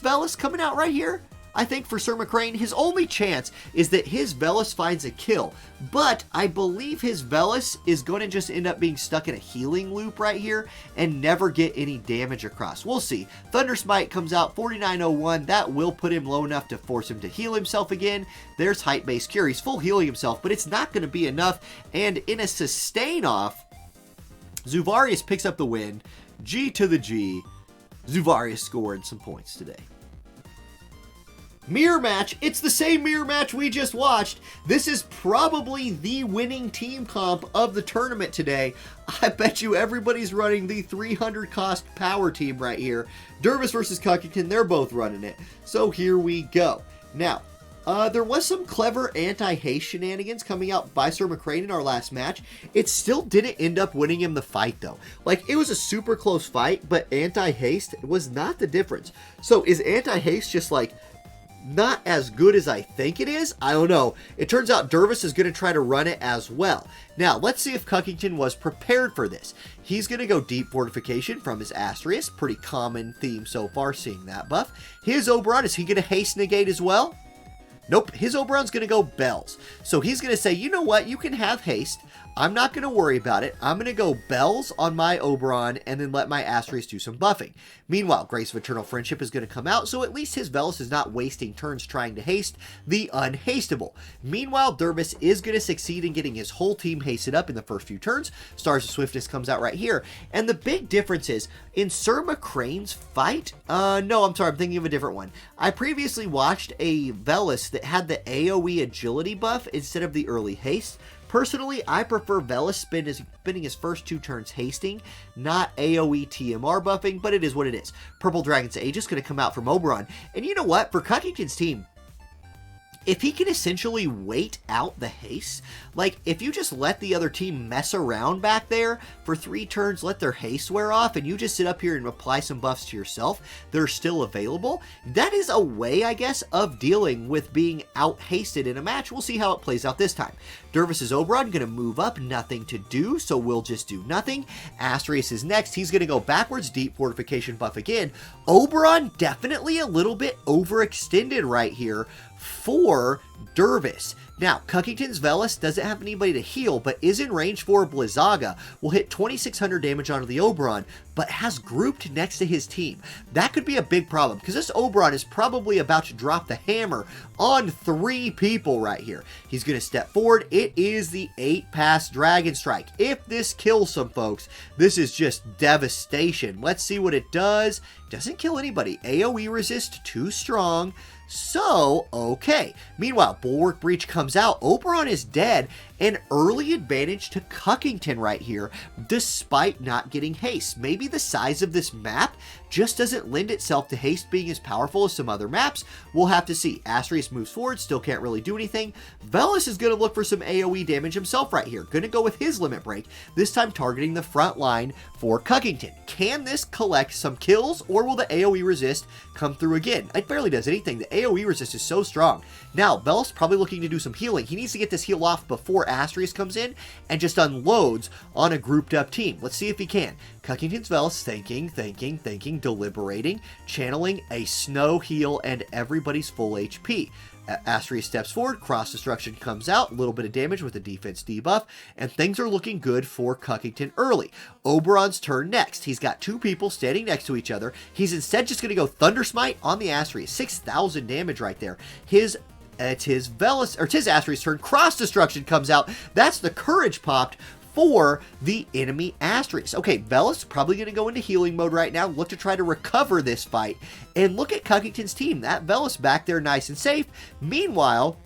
Velis coming out right here. I think for Sir McCrane, his only chance is that his Velis finds a kill. But I believe his Velis is going to just end up being stuck in a healing loop right here and never get any damage across. We'll see. Thunder Smite comes out 4901. That will put him low enough to force him to heal himself again. There's height-based cure. He's full healing himself, but it's not going to be enough. And in a sustain off, Zuvarius picks up the win. G to the G. Zuvarius scored some points today. Mirror match. It's the same mirror match we just watched. This is probably the winning team comp of the tournament today. I bet you everybody's running the 300 cost power team right here. Dervis versus Cockington, they're both running it. So here we go. Now, there was some clever anti-haste shenanigans coming out by Sir McCrane in our last match. It still didn't end up winning him the fight, though. Like, it was a super close fight, but anti-haste was not the difference. So is anti-haste just like not as good as I think it is? I don't know. It turns out Dervis is going to try to run it as well. Now, let's see if Cockington was prepared for this. He's going to go Deep Fortification from his Asterisk. Pretty common theme so far, seeing that buff. His Oberon, is he going to haste negate as well? Nope, his Oberon's going to go Bells. So he's going to say, you know what, you can have haste. I'm not going to worry about it. I'm going to go Bells on my Oberon and then let my Asterisk do some buffing. Meanwhile, Grace of Eternal Friendship is going to come out, so at least his Velis is not wasting turns trying to haste the unhasteable. Meanwhile, Dervis is going to succeed in getting his whole team hasted up in the first few turns. Stars of Swiftness comes out right here. And the big difference is, in Sir McCrane's fight, no, I'm sorry, I'm thinking of a different one. I previously watched a Velis that had the AoE agility buff instead of the early haste. Personally, I prefer Velis spending his first 2 turns hasting, not AoE TMR buffing, but it is what it is. Purple Dragon's Age is going to come out from Oberon. And you know what? For Cockington's team, if he can essentially wait out the haste, like if you just let the other team mess around back there for 3 turns, let their haste wear off, and you just sit up here and apply some buffs to yourself, they're still available. That is a way, I guess, of dealing with being out hasted in a match. We'll see how it plays out this time. Dervis' Oberon going to move up, nothing to do, so we'll just do nothing. Asterius is next. He's going to go backwards, Deep Fortification buff again. Oberon definitely a little bit overextended right here for Dervis. Now, Cockington's Velis doesn't have anybody to heal, but is in range for Blizzaga. Will hit 2,600 damage onto the Oberon, but has grouped next to his team. That could be a big problem, because this Oberon is probably about to drop the hammer on 3 people right here. He's going to step forward. It is the 8-pass Dragon Strike. If this kills some folks, this is just devastation. Let's see what it does. doesn't kill anybody. AoE resist too strong. So, okay. Meanwhile, Bulwark Breach comes out. Oberon is dead. An early advantage to Cockington right here, despite not getting haste. Maybe the size of this map just doesn't lend itself to haste being as powerful as some other maps. We'll have to see. Asterisk moves forward, still can't really do anything. Velis is going to look for some AoE damage himself right here. Going to go with his limit break, this time targeting the front line for Cockington. Can this collect some kills, or will the AoE resist come through again? It barely does anything. The AoE resist is so strong. Now, Velis probably looking to do some healing. He needs to get this heal off before Asterisk comes in and just unloads on a grouped up team. Let's see if he can. Cockington's Velis thinking, deliberating, channeling a snow heal and everybody's full HP. Asterisk steps forward, cross destruction comes out, a little bit of damage with a defense debuff, and things are looking good for Cockington early. Oberon's turn next. He's got two people standing next to each other. He's instead just going to go Thunder Smite on the Asterisk. 6,000 damage right there. It's his Asterisk's turn. Cross destruction comes out. That's the courage popped for the enemy Asterisk. Okay, Velis probably going to go into healing mode right now, look to try to recover this fight. And look at Cockington's team. That Velis back there nice and safe. Meanwhile,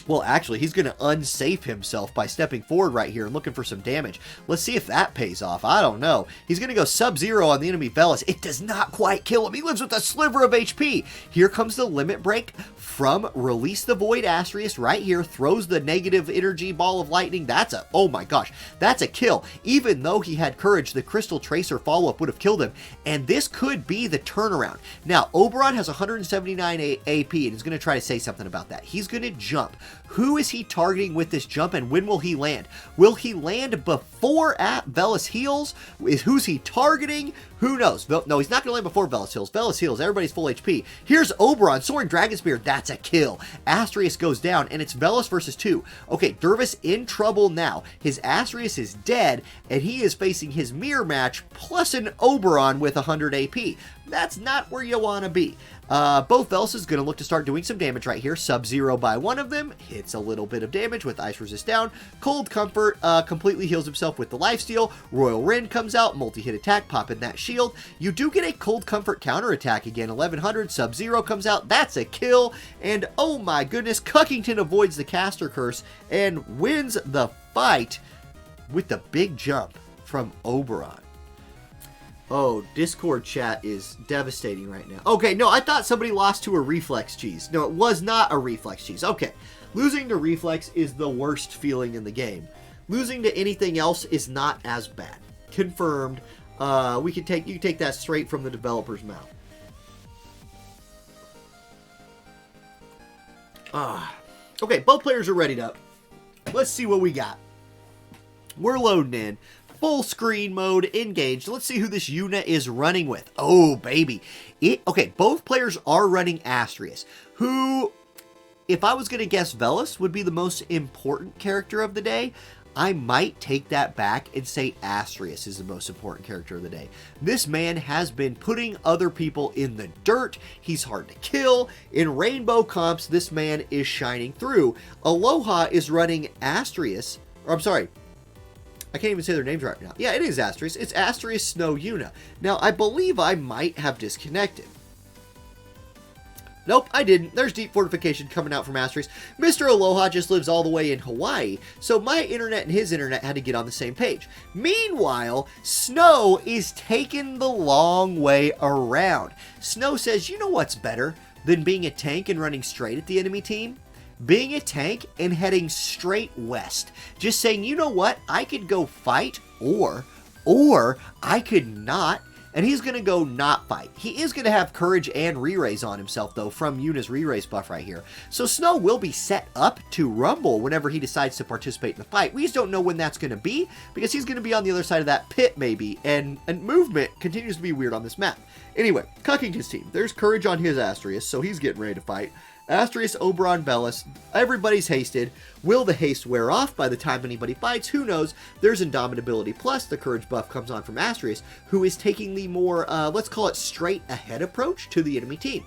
well, actually, he's going to unsafe himself by stepping forward right here and looking for some damage. Let's see if that pays off. I don't know. He's going to go Sub-Zero on the enemy Velis. It does not quite kill him. He lives with a sliver of HP. Here comes the limit break from Release the Void Asterisk right here. Throws the negative energy ball of lightning. Oh my gosh, that's a kill. Even though he had courage, the Crystal Tracer follow-up would have killed him. And this could be the turnaround. Now, Oberon has 179 AP and is going to try to say something about that. He's going to jump. Who is he targeting with this jump, and when will he land? Will he land before Velis heals? Who's he targeting? Who knows? No, he's not going to land before Velis heals. Velis heals. Everybody's full HP. Here's Oberon. Soaring Dragon Spear. That's a kill. Asterisk goes down, and it's Velis versus 2. Okay, Dervis in trouble now. His Asterisk is dead, and he is facing his mirror match plus an Oberon with 100 AP. That's not where you want to be. Both Velis is going to look to start doing some damage right here. Sub-Zero by one of them. Hits a little bit of damage with Ice Resist down. Cold Comfort completely heals himself with the Lifesteal. Royal Rend comes out. Multi-hit attack. Popping that shield. You do get a Cold Comfort counterattack again. 1100. Sub-Zero comes out. That's a kill. And oh my goodness, Cockington avoids the caster curse and wins the fight with the big jump from Oberon. Oh, Discord chat is devastating right now. Okay, no, I thought somebody lost to a reflex cheese. No, it was not a reflex cheese. Okay, losing to reflex is the worst feeling in the game. Losing to anything else is not as bad. Confirmed. You can take that straight from the developer's mouth. Okay, both players are readied up. Let's see what we got. We're loading in. Full screen mode, engaged. Let's see who this Yuna is running with. Oh, baby. Okay, both players are running Asterisk, who, if I was going to guess Velis would be the most important character of the day, I might take that back and say Asterisk is the most important character of the day. This man has been putting other people in the dirt. He's hard to kill. In rainbow comps, this man is shining through. Aloha is running Asterisk, or I'm sorry, I can't even say their names right now. Yeah, it is Asterisk. It's Asterisk Snow Yuna. Now, I believe I might have disconnected. Nope, I didn't. There's deep fortification coming out from Asterisk. Mr. Aloha just lives all the way in Hawaii, so my internet and his internet had to get on the same page. Meanwhile, Snow is taking the long way around. Snow says, you know what's better than being a tank and running straight at the enemy team? Being a tank and heading straight west. Just saying, you know what? I could go fight, or I could not. And he's going to go not fight. He is going to have courage and re-raise on himself, though, from Yuna's re-raise buff right here. So Snow will be set up to rumble whenever he decides to participate in the fight. We just don't know when that's going to be, because he's going to be on the other side of that pit, maybe. And movement continues to be weird on this map. Anyway, Cockington's team. There's courage on his Asterisk, so he's getting ready to fight. Asterisk, Oberon, Velis, everybody's hasted. Will the haste wear off by the time anybody fights? Who knows? There's Indomitability plus the courage buff comes on from Asterisk, who is taking the more, let's call it straight ahead approach to the enemy team.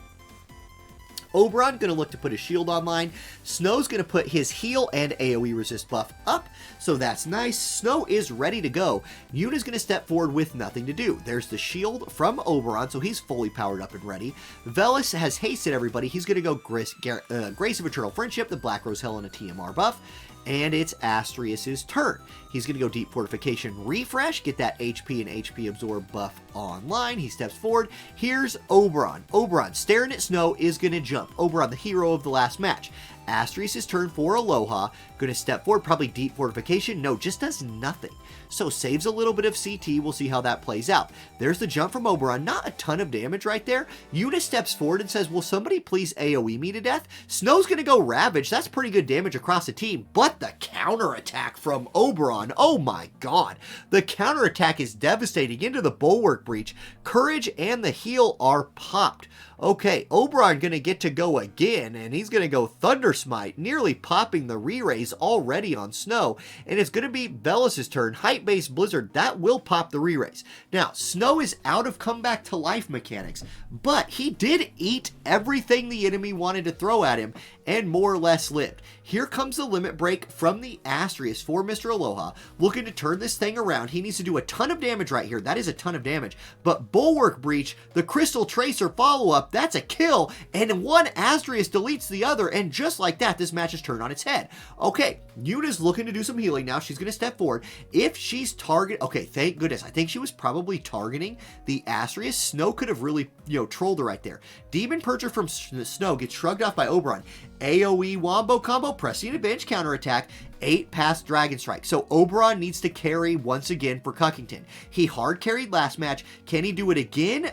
Oberon going to look to put his shield online. Snow's going to put his heal and AoE resist buff up, so that's nice. Snow is ready to go. Yuna's going to step forward with nothing to do. There's the shield from Oberon, so he's fully powered up and ready. Velis has hasted everybody. He's going to go Grace of Eternal Friendship, the Black Rose Helen, a TMR buff. And it's Asterius' turn. He's going to go Deep Fortification Refresh, get that HP and HP Absorb buff online. He steps forward. Here's Oberon. Oberon, staring at Snow, is going to jump. Oberon, the hero of the last match. Asterius' turn for Aloha. Going to step forward, probably Deep Fortification. No, just does nothing. So saves a little bit of CT. We'll see how that plays out. There's the jump from Oberon. Not a ton of damage right there. Yuna steps forward and says, will somebody please AoE me to death? Snow's going to go Ravage. That's pretty good damage across the team. But the counterattack from Oberon, oh my god. The counterattack is devastating into the Bulwark Breach. Courage and the heal are popped. Okay, Oberon going to get to go again, and he's going to go Thunder Smite, nearly popping the re-raise already on Snow, and it's going to be Velis' turn. Height-based Blizzard, that will pop the re-raise. Now, Snow is out of comeback to life mechanics, but he did eat everything the enemy wanted to throw at him, and more or less lived. Here comes the limit break from the Asterius for Mr. Aloha, looking to turn this thing around. He needs to do a ton of damage right here. That is a ton of damage, but Bulwark Breach, the Crystal Tracer follow-up, that's a kill, and one Asterius deletes the other, and just like that, this match is turned on its head. Okay, Yuna's looking to do some healing now. She's going to step forward. If she's okay, thank goodness. I think she was probably targeting the Asterius. Snow could have really, trolled her right there. Demon Purger from Snow gets shrugged off by Oberon. AoE wombo combo, pressing advantage counterattack, 8 past Dragon Strike. So Oberon needs to carry once again for Cockington. He hard carried last match. Can he do it again?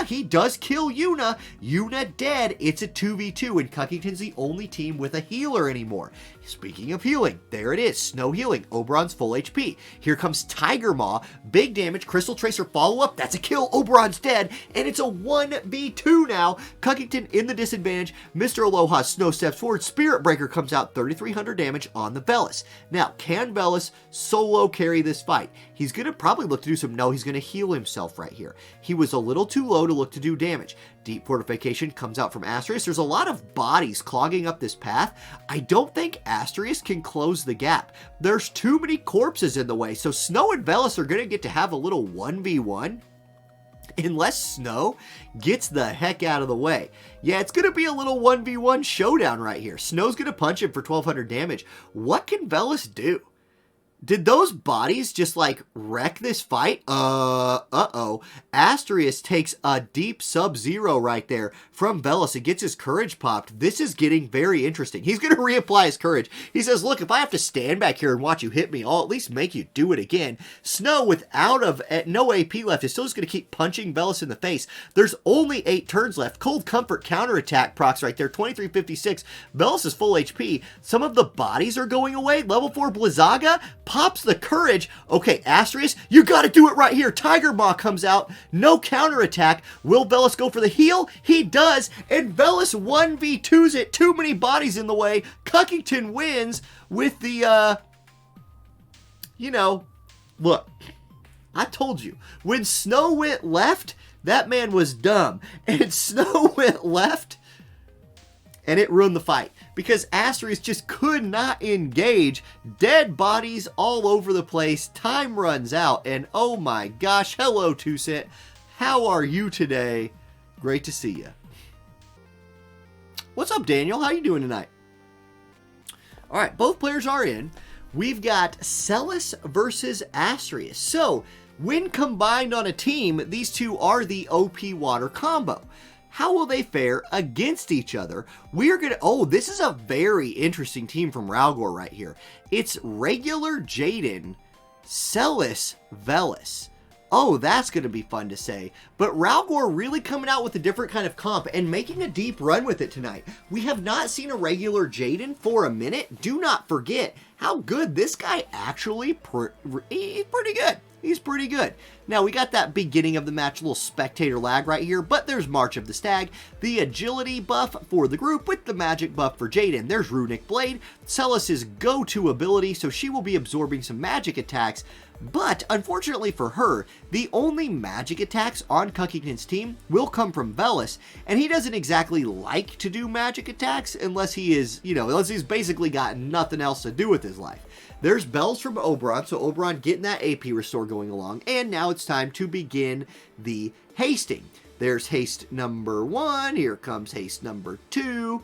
He does kill Yuna. Yuna dead. It's a 2v2, and Cockington's the only team with a healer anymore. Speaking of healing, there it is. Snow healing. Oberon's full HP. Here comes Tiger Maw. Big damage. Crystal Tracer follow-up. That's a kill. Oberon's dead, and it's a 1v2 now. Cockington in the disadvantage. Mr. Aloha, Snow steps forward. Spirit Breaker comes out. 3,300 damage on the Velis. Now, can Velis solo carry this fight? He's going to probably look to do some... No, he's going to heal himself right here. He was a little too low to look to do damage. Deep Fortification comes out from Asterius. There's a lot of bodies clogging up this path. I don't think Asterius can close the gap. There's too many corpses in the way, so Snow and Velis are going to get to have a little 1v1. Unless Snow gets the heck out of the way. Yeah, it's going to be a little 1v1 showdown right here. Snow's going to punch him for 1,200 damage. What can Velis do? Did those bodies just, wreck this fight? Uh-oh. Asterius takes a deep sub-zero right there from Velis and gets his courage popped. This is getting very interesting. He's going to reapply his courage. He says, look, if I have to stand back here and watch you hit me, I'll at least make you do it again. Snow, no AP left, is still just going to keep punching Velis in the face. There's only 8 turns left. Cold Comfort counterattack procs right there, 2356. Velis is full HP. Some of the bodies are going away. Level 4 Blizzaga pops the courage. Okay, Asterius, you got to do it right here. Tiger Maw comes out. No counterattack. Will Velis go for the heal? He does. And Velis 1v2s it. Too many bodies in the way. Cockington wins with the, look, I told you. When Snow went left, that man was dumb. And Snow went left, and it ruined the fight. Because Asterius just could not engage. Dead bodies all over the place. Time runs out. And oh my gosh. Hello, 2cent. How are you today? Great to see you. What's up, Daniel? How you doing tonight? Alright, both players are in. We've got Celis versus Asterius. So, when combined on a team, these two are the OP water combo. How will they fare against each other? We are going to... Oh, this is a very interesting team from Ralgor right here. It's regular Jaden, Celis, Velis. Oh, that's going to be fun to say. But Ralgor really coming out with a different kind of comp and making a deep run with it tonight. We have not seen a regular Jaden for a minute. Do not forget how good this guy actually... He's pretty good. He's pretty good. Now, we got that beginning of the match, a little spectator lag right here, but there's March of the Stag, the agility buff for the group with the magic buff for Jaden. There's Runic Blade, Celis' go-to ability, so she will be absorbing some magic attacks, But unfortunately for her, the only magic attacks on Cockington's team will come from Velis, and he doesn't exactly like to do magic attacks unless he is, unless he's basically got nothing else to do with his life. There's bells from Oberon, so Oberon getting that AP restore going along, and now it's time to begin the hasting. There's haste number 1, here comes haste number 2.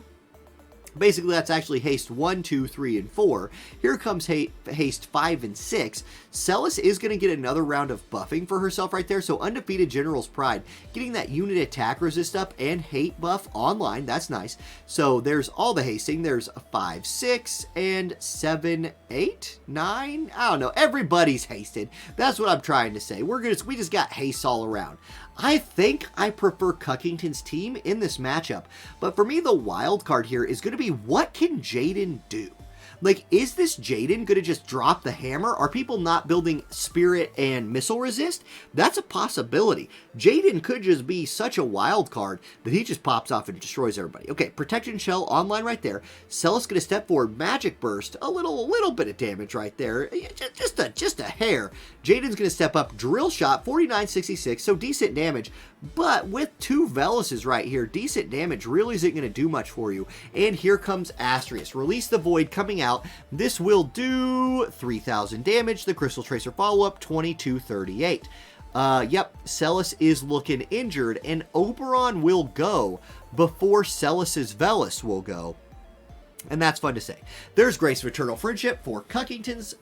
Basically, that's actually haste 1, 2, 3, and 4. Here comes haste 5 and 6. Celis is going to get another round of buffing for herself right there. So Undefeated General's Pride, getting that unit attack resist up and hate buff online. That's nice. So there's all the hasting. There's 5, 6, and 7, 8, 9. I don't know. Everybody's hasted. That's what I'm trying to say. We just got haste all around. I think I prefer Cockington's team in this matchup, but for me, the wild card here is going to be, what can Jaden do? Like, is this Jaden going to just drop the hammer? Are people not building spirit and missile resist? That's a possibility. Jaden could just be such a wild card that he just pops off and destroys everybody. Okay, Protection Shell online right there. Celis going to step forward, Magic Burst, a little bit of damage right there, just a hair. Jaden's going to step up, Drill Shot, 4966, so decent damage. But with 2 Velises right here, decent damage really isn't going to do much for you. And here comes Asterisk. Release the Void coming out. This will do 3,000 damage. The Crystal Tracer follow-up, 2238. Yep, Celis is looking injured, and Oberon will go before Celis's Velis will go. And that's fun to say. There's Grace of Eternal Friendship for Cockington's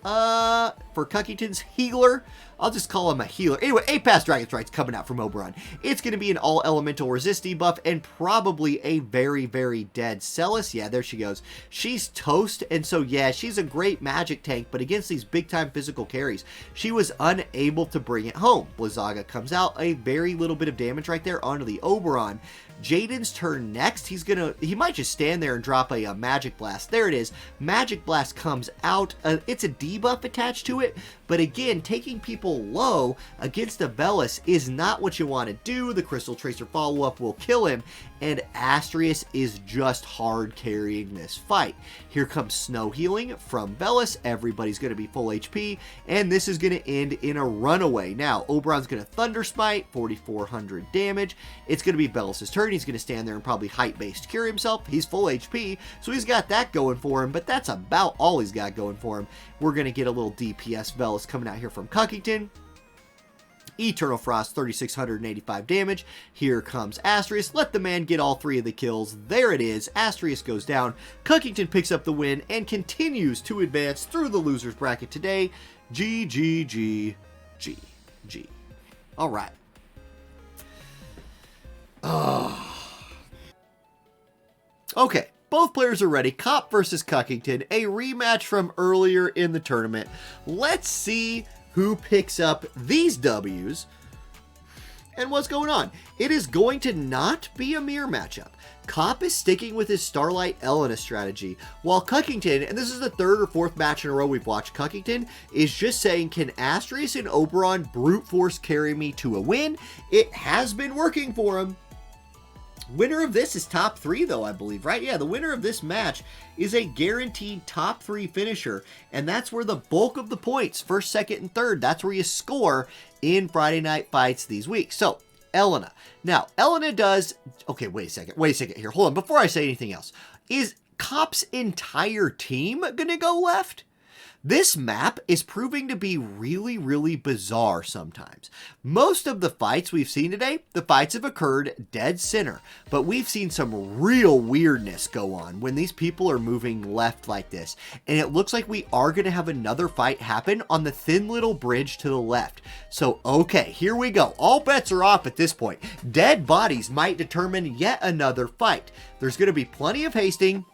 healer. I'll just call him a healer. Anyway, 8-Pass Dragon Strike's coming out from Oberon. It's going to be an all-elemental resist debuff and probably a very, very dead Celis. Yeah, there she goes. She's toast, and so yeah, she's a great magic tank, but against these big-time physical carries, she was unable to bring it home. Blizzaga comes out, a very little bit of damage right there onto the Oberon. Jaden's turn next. He might just stand there and drop a Magic Blast. There it is. Magic Blast comes out. It's a debuff attached to it, but again, taking people low against a Velis is not what you want to do. The Crystal Tracer follow-up will kill him, and Asterius is just hard carrying this fight. Here comes Snow Healing from Velis. Everybody's going to be full HP, and this is going to end in a runaway. Now, Oberon's going to Thunder Smite, 4,400 damage. It's going to be Velis' turn. He's going to stand there and probably height-based cure himself. He's full HP, so he's got that going for him, but that's about all he's got going for him. We're going to get a little DPS Velis coming out here from Cockington. Eternal Frost, 3,685 damage. Here comes Asterisk. Let the man get all 3 of the kills. There it is. Asterisk goes down. Cockington picks up the win and continues to advance through the loser's bracket today. G, G, G, G, G. All right. Okay, both players are ready. Cop versus Cockington, a rematch from earlier in the tournament. Let's see who picks up these W's and what's going on. It is going to not be a mirror matchup. Cop is sticking with his Starlight Elena strategy, while Cockington, and this is the 3rd or 4th match in a row we've watched Cockington, is just saying, can Asterius and Oberon brute force carry me to a win? It has been working for him. Winner of this is top 3 though, I believe, right? Yeah, the winner of this match is a guaranteed top 3 finisher, and that's where the bulk of the points, 1st, 2nd, and 3rd, that's where you score in Friday Night Fights these weeks. So, Elena. Now, Elena does... Okay, wait a second here. Hold on, before I say anything else. Is Cop's entire team gonna go left? This map is proving to be really, really bizarre sometimes. Most of the fights we've seen today, the fights have occurred dead center, but we've seen some real weirdness go on when these people are moving left like this, and it looks like we are going to have another fight happen on the thin little bridge to the left. So, okay, here we go. All bets are off at this point. Dead bodies might determine yet another fight. There's going to be plenty of hasting.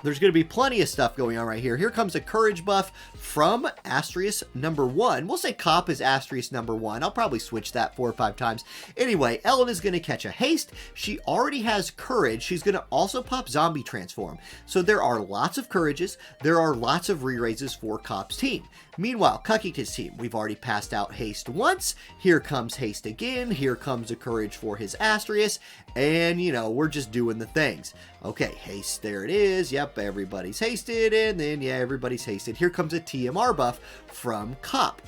There's going to be plenty of stuff going on right here. Here comes a courage buff from Asterius number 1. We'll say Cop is Asterius number 1. I'll probably switch that 4 or 5 times. Anyway, Elena's going to catch a haste. She already has courage. She's going to also pop zombie transform. So there are lots of courages. There are lots of re-raises for Cop's team. Meanwhile, Cockington's team, we've already passed out haste once. Here comes haste again. Here comes a courage for his Asterisk. And, you know, we're just doing the things. Okay, haste, there it is. Yep, everybody's hasted. And then, yeah, everybody's hasted. Here comes a TMR buff from Cop.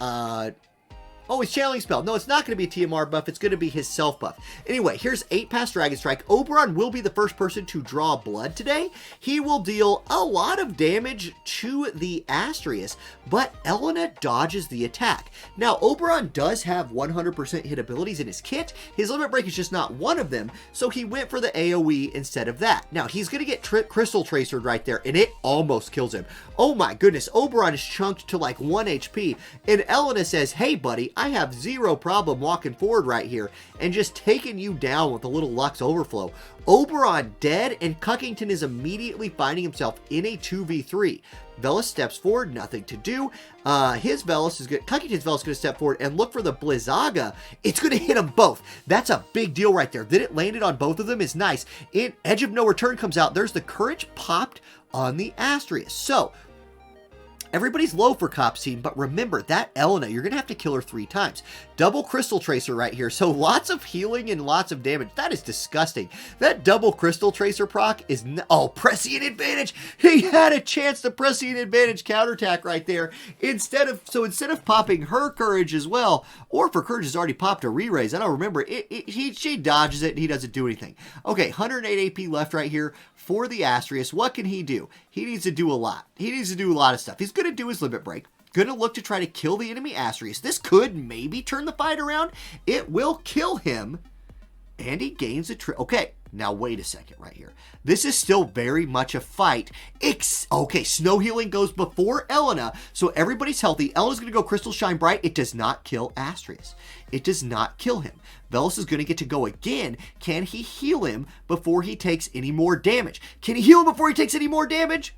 Oh, his channeling spell. No, it's not going to be a TMR buff. It's going to be his self buff. Anyway, here's 8 Pass Dragon Strike. Oberon will be the first person to draw blood today. He will deal a lot of damage to the Asterisk, but Elena dodges the attack. Now, Oberon does have 100% hit abilities in his kit. His limit break is just not one of them, so he went for the AoE instead of that. Now, he's going to get Crystal Tracered right there, and it almost kills him. Oh my goodness, Oberon is chunked to like 1 HP, and Elena says, hey buddy, I have zero problem walking forward right here and just taking you down with a little Lux Overflow. Oberon dead, and Cockington is immediately finding himself in a 2v3. Velis steps forward, nothing to do. His Velis is good. Cockington's Velis is going to step forward and look for the Blizzaga. It's going to hit them both. That's a big deal right there. That it landed on both of them is nice. Edge of No Return comes out. There's the courage popped on the Asterisk. So, everybody's low for Cop's team, but remember, that Elena, you're going to have to kill her 3 times. Double Crystal Tracer right here, so lots of healing and lots of damage. That is disgusting. That double Crystal Tracer proc is... Oh, Prescient Advantage! He had a chance to Prescient Advantage counterattack right there. Instead of popping her courage as well, or if her courage has already popped a re-raise, I don't remember, she dodges it and he doesn't do anything. Okay, 108 AP left right here for the Asterisk. What can he do? He needs to do a lot. He needs to do a lot of stuff. He's going to do his limit break. Going to look to try to kill the enemy Asterisk. This could maybe turn the fight around. It will kill him. And he gains a okay, now wait a second right here. This is still very much a fight. Okay, Snow Healing goes before Elena, so everybody's healthy. Elena's going to go Crystal Shine Bright. It does not kill Asterisk. It does not kill him. Velis is going to get to go again. Can he heal him before he takes any more damage? Can he heal him before he takes any more damage?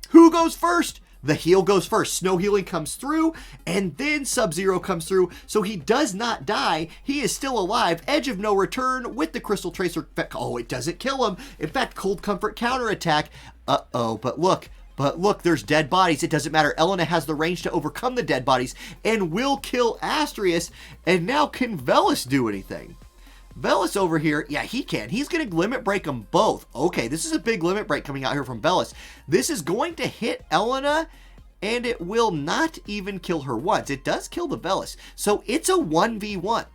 Who goes first? The heal goes first. Snow Healing comes through, and then Sub-Zero comes through, so he does not die. He is still alive. Edge of No Return with the Crystal Tracer. Oh, it doesn't kill him. In fact, Cold Comfort counterattack. Uh-oh, but look, there's dead bodies. It doesn't matter. Elena has the range to overcome the dead bodies and will kill Asterisk. And now can Velis do anything? Velis over here, yeah, he can. He's going to limit break them both. Okay, this is a big limit break coming out here from Velis. This is going to hit Elena, and it will not even kill her once. It does kill the Velis. So it's a 1v1.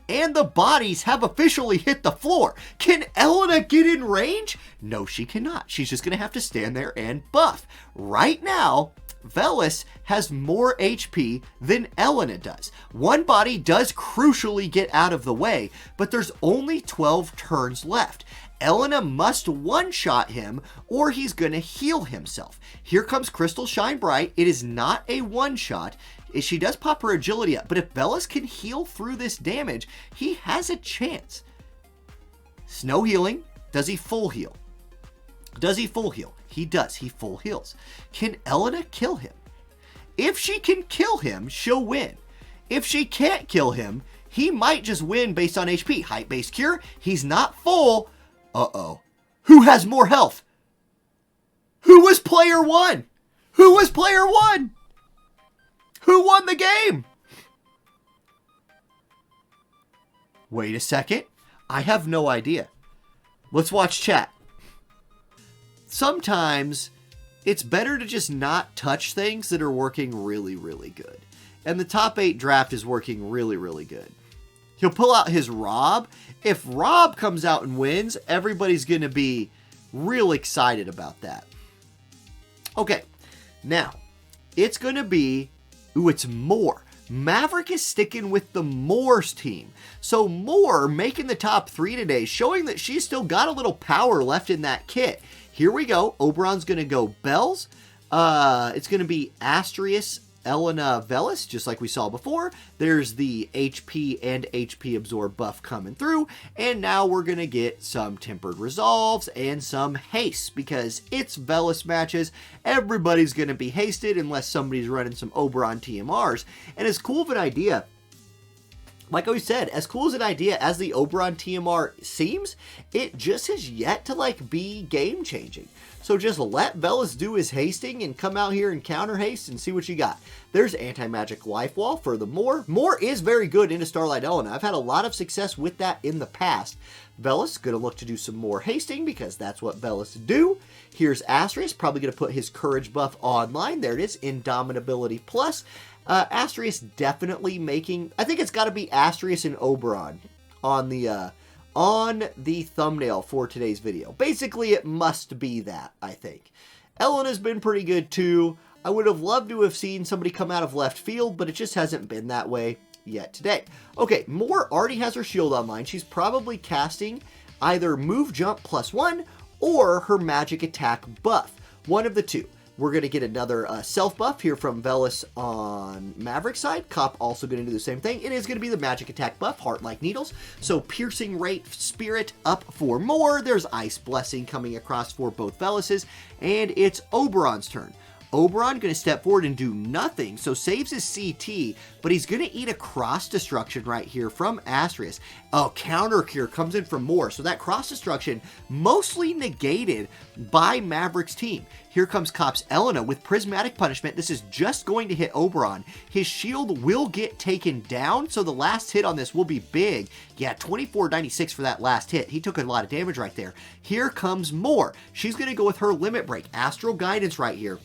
And the bodies have officially hit the floor. Can Elena get in range? No, she cannot. She's just going to have to stand there and buff. Right now, Velis has more HP than Elena does. One body does crucially get out of the way, but there's only 12 turns left. Elena must one-shot him, or he's going to heal himself. Here comes Crystal Shine Bright. It is not a one-shot. She does pop her agility up, but if Velis can heal through this damage, he has a chance. Snow Healing. Does he full heal? Does he full heal? He does. He full heals. Can Elena kill him? If she can kill him, she'll win. If she can't kill him, he might just win based on HP. Height-based cure. He's not full. Uh-oh. Who has more health? Who was player 1? Who was player 1? Who won the game? Wait a second. I have no idea. Let's watch chat. Sometimes it's better to just not touch things that are working really, really good. And the top 8 draft is working really, really good. He'll pull out his Rob. If Rob comes out and wins, everybody's going to be real excited about that. Okay, now, it's going to be... Ooh, it's Moore. Maverick is sticking with the Moore's team. So Moore making the top 3 today, showing that she's still got a little power left in that kit. Here we go. Oberon's going to go Bells. It's going to be Asterisk, Elena, Velis, just like we saw before. There's the HP and HP Absorb buff coming through. And now we're going to get some Tempered Resolves and some Haste, because it's Velis matches. Everybody's going to be hasted unless somebody's running some Oberon TMRs. And as cool of an idea like I always said, as cool as an idea as the Oberon TMR seems, it just has yet to, like, be game-changing. So just let Velis do his hasting and come out here and counter haste and see what you got. There's anti-magic life wall for the Mort. Mort is very good into Starlight Elena. I've had a lot of success with that in the past. Velis going to look to do some more hasting because that's what Velis do. Here's Asterisk, probably going to put his courage buff online. There it is, Indomitability Plus. Asterisk definitely making, I think it's got to be Asterisk and Oberon on the thumbnail for today's video. Basically, it must be that, I think. Elena's been pretty good too. I would have loved to have seen somebody come out of left field, but it just hasn't been that way yet today. Okay, Mort already has her shield online. She's probably casting either move jump +1 or her magic attack buff. One of the two. We're going to get another self buff here from Velis on Maverick side. Cop also going to do the same thing. It is going to be the magic attack buff, Heart Like Needles. So piercing rate, spirit up for more. There's Ice Blessing coming across for both Velis's. And it's Oberon's turn. Oberon going to step forward and do nothing, so saves his CT, but he's going to eat a cross destruction right here from Asterisk. Oh, counter cure comes in from Mort, so that cross destruction mostly negated by Maverick's team. Here comes Cop's Elena with Prismatic Punishment. This is just going to hit Oberon. His shield will get taken down, so the last hit on this will be big. Yeah, 2496 for that last hit. He took a lot of damage right there. Here comes Mort. She's going to go with her Limit Break. Astral Guidance right here.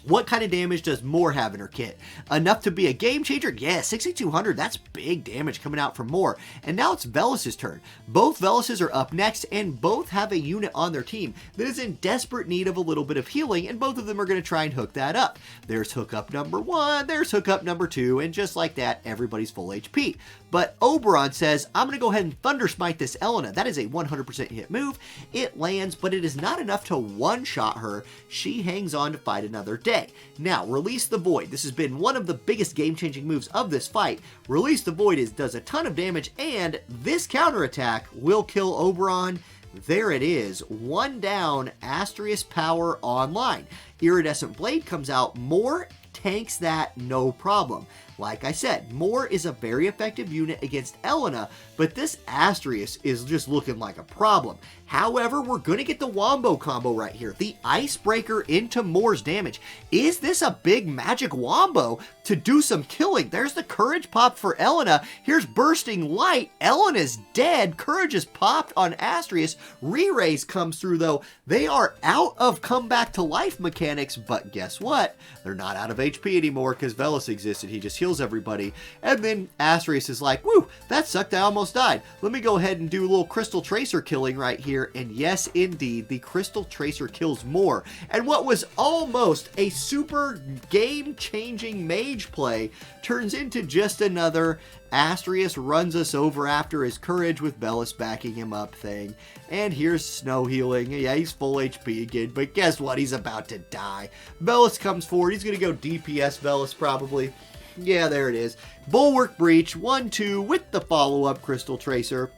What kind of damage does Mort have in her kit? Enough to be a game changer? Yeah, 6,200. That's big damage coming out from Mort. And now it's Velis's turn. Both Velises are up next, and both have a unit on their team that is in desperate need of a little bit of healing, and both of them are going to try and hook that up. There's hookup number 1, there's hookup number 2, and just like that, everybody's full HP. But Oberon says, I'm going to go ahead and Thunder Smite this Elena. That is a 100% hit move. It lands, but it is not enough to one-shot her. She hangs on to fight another day. Now, Release the Void. This has been one of the biggest game-changing moves of this fight. Release the Void does a ton of damage, and this counterattack will kill Oberon. There it is. 1 down, Asterisk power online. Iridescent Blade comes out. Mort tanks that no problem. Like I said, Mort is a very effective unit against Elena, but this Asterisk is just looking like a problem. However, we're going to get the Wombo combo right here. The Icebreaker into Mort's damage. Is this a big magic Wombo to do some killing? There's the Courage pop for Elena. Here's Bursting Light. Elena's dead. Courage is popped on Asterisk. Re-Raise comes through, though. They are out of comeback to life mechanics, but guess what? They're not out of HP anymore because Velis existed. He just heals everybody. And then Asterisk is like, woo, that sucked. I almost died. Let me go ahead and do a little Crystal Tracer killing right here. And yes, indeed, the Crystal Tracer kills Mort. And what was almost a super game-changing mage play turns into just another Asterisk runs us over after his Courage with Velis backing him up thing. And here's Snow Healing. Yeah, he's full HP again, but guess what? He's about to die. Velis comes forward. He's going to go DPS Velis probably. Yeah, there it is. Bulwark Breach, 1-2 with the follow-up Crystal Tracer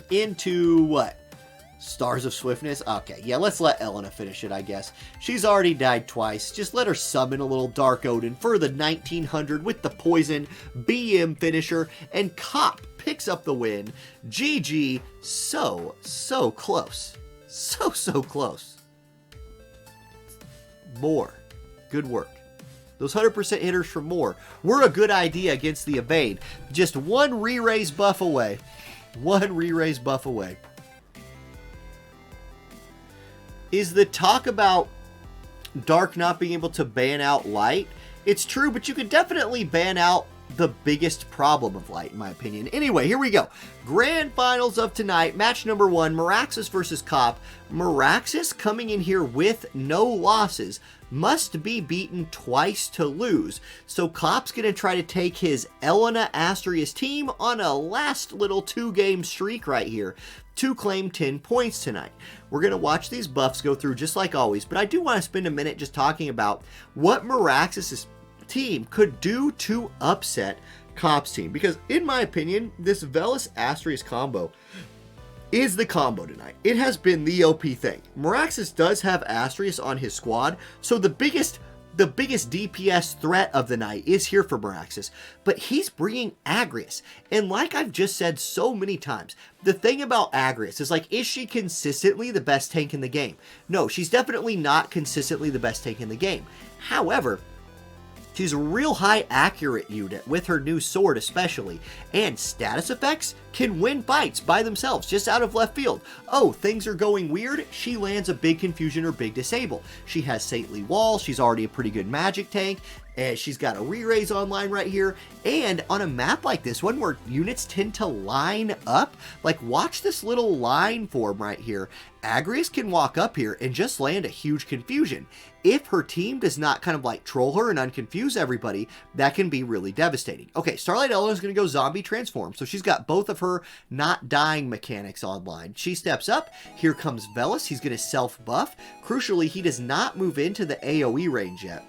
into what? Stars of Swiftness? Okay, yeah, let's let Elena finish it, I guess. She's already died twice. Just let her summon a little Dark Odin for the 1900 with the Poison BM finisher, and Cop picks up the win. GG. So close. So close. More. Good work. Those 100% hitters from Mort were a good idea against the Evade. Just one re-raise buff away. One re-raise buff away. Is the talk about Dark not being able to ban out Light? It's true, but you could definitely ban out the biggest problem of Light, in my opinion. Anyway, here we go. Grand finals of tonight. Match number 1, Maraxis versus Cop. Maraxis coming in here with no losses. Must be beaten twice to lose. So Cop's going to try to take his Elena Asterisk team on a last little 2-game streak right here to claim 10 points tonight. We're going to watch these buffs go through just like always, but I do want to spend a minute just talking about what Maraxis' team could do to upset Cop's team, because in my opinion, this Velis Asterisk combo is the combo tonight. It has been the OP thing. Maraxis does have Asterisk on his squad, so the biggest the biggest DPS threat of the night is here for Maraxis, but he's bringing Agrius. And like I've just said so many times, the thing about Agrius is, like, is she consistently the best tank in the game? No, she's definitely not consistently the best tank in the game. However, she's a real high accurate unit with her new sword especially, and status effects can win fights by themselves just out of left field. Oh, things are going weird, she lands a big confusion or big disable. She has Saintly Wall, she's already a pretty good magic tank, and she's got a re-raise online right here, and on a map like this one where units tend to line up, like watch this little line form right here, Agrius can walk up here and just land a huge confusion. If her team does not kind of like troll her and unconfuse everybody, that can be really devastating. Okay, Starlight Elena is going to go zombie transform, so she's got both of her not dying mechanics online. She steps up, here comes Velis, he's going to self-buff. Crucially, he does not move into the AoE range yet.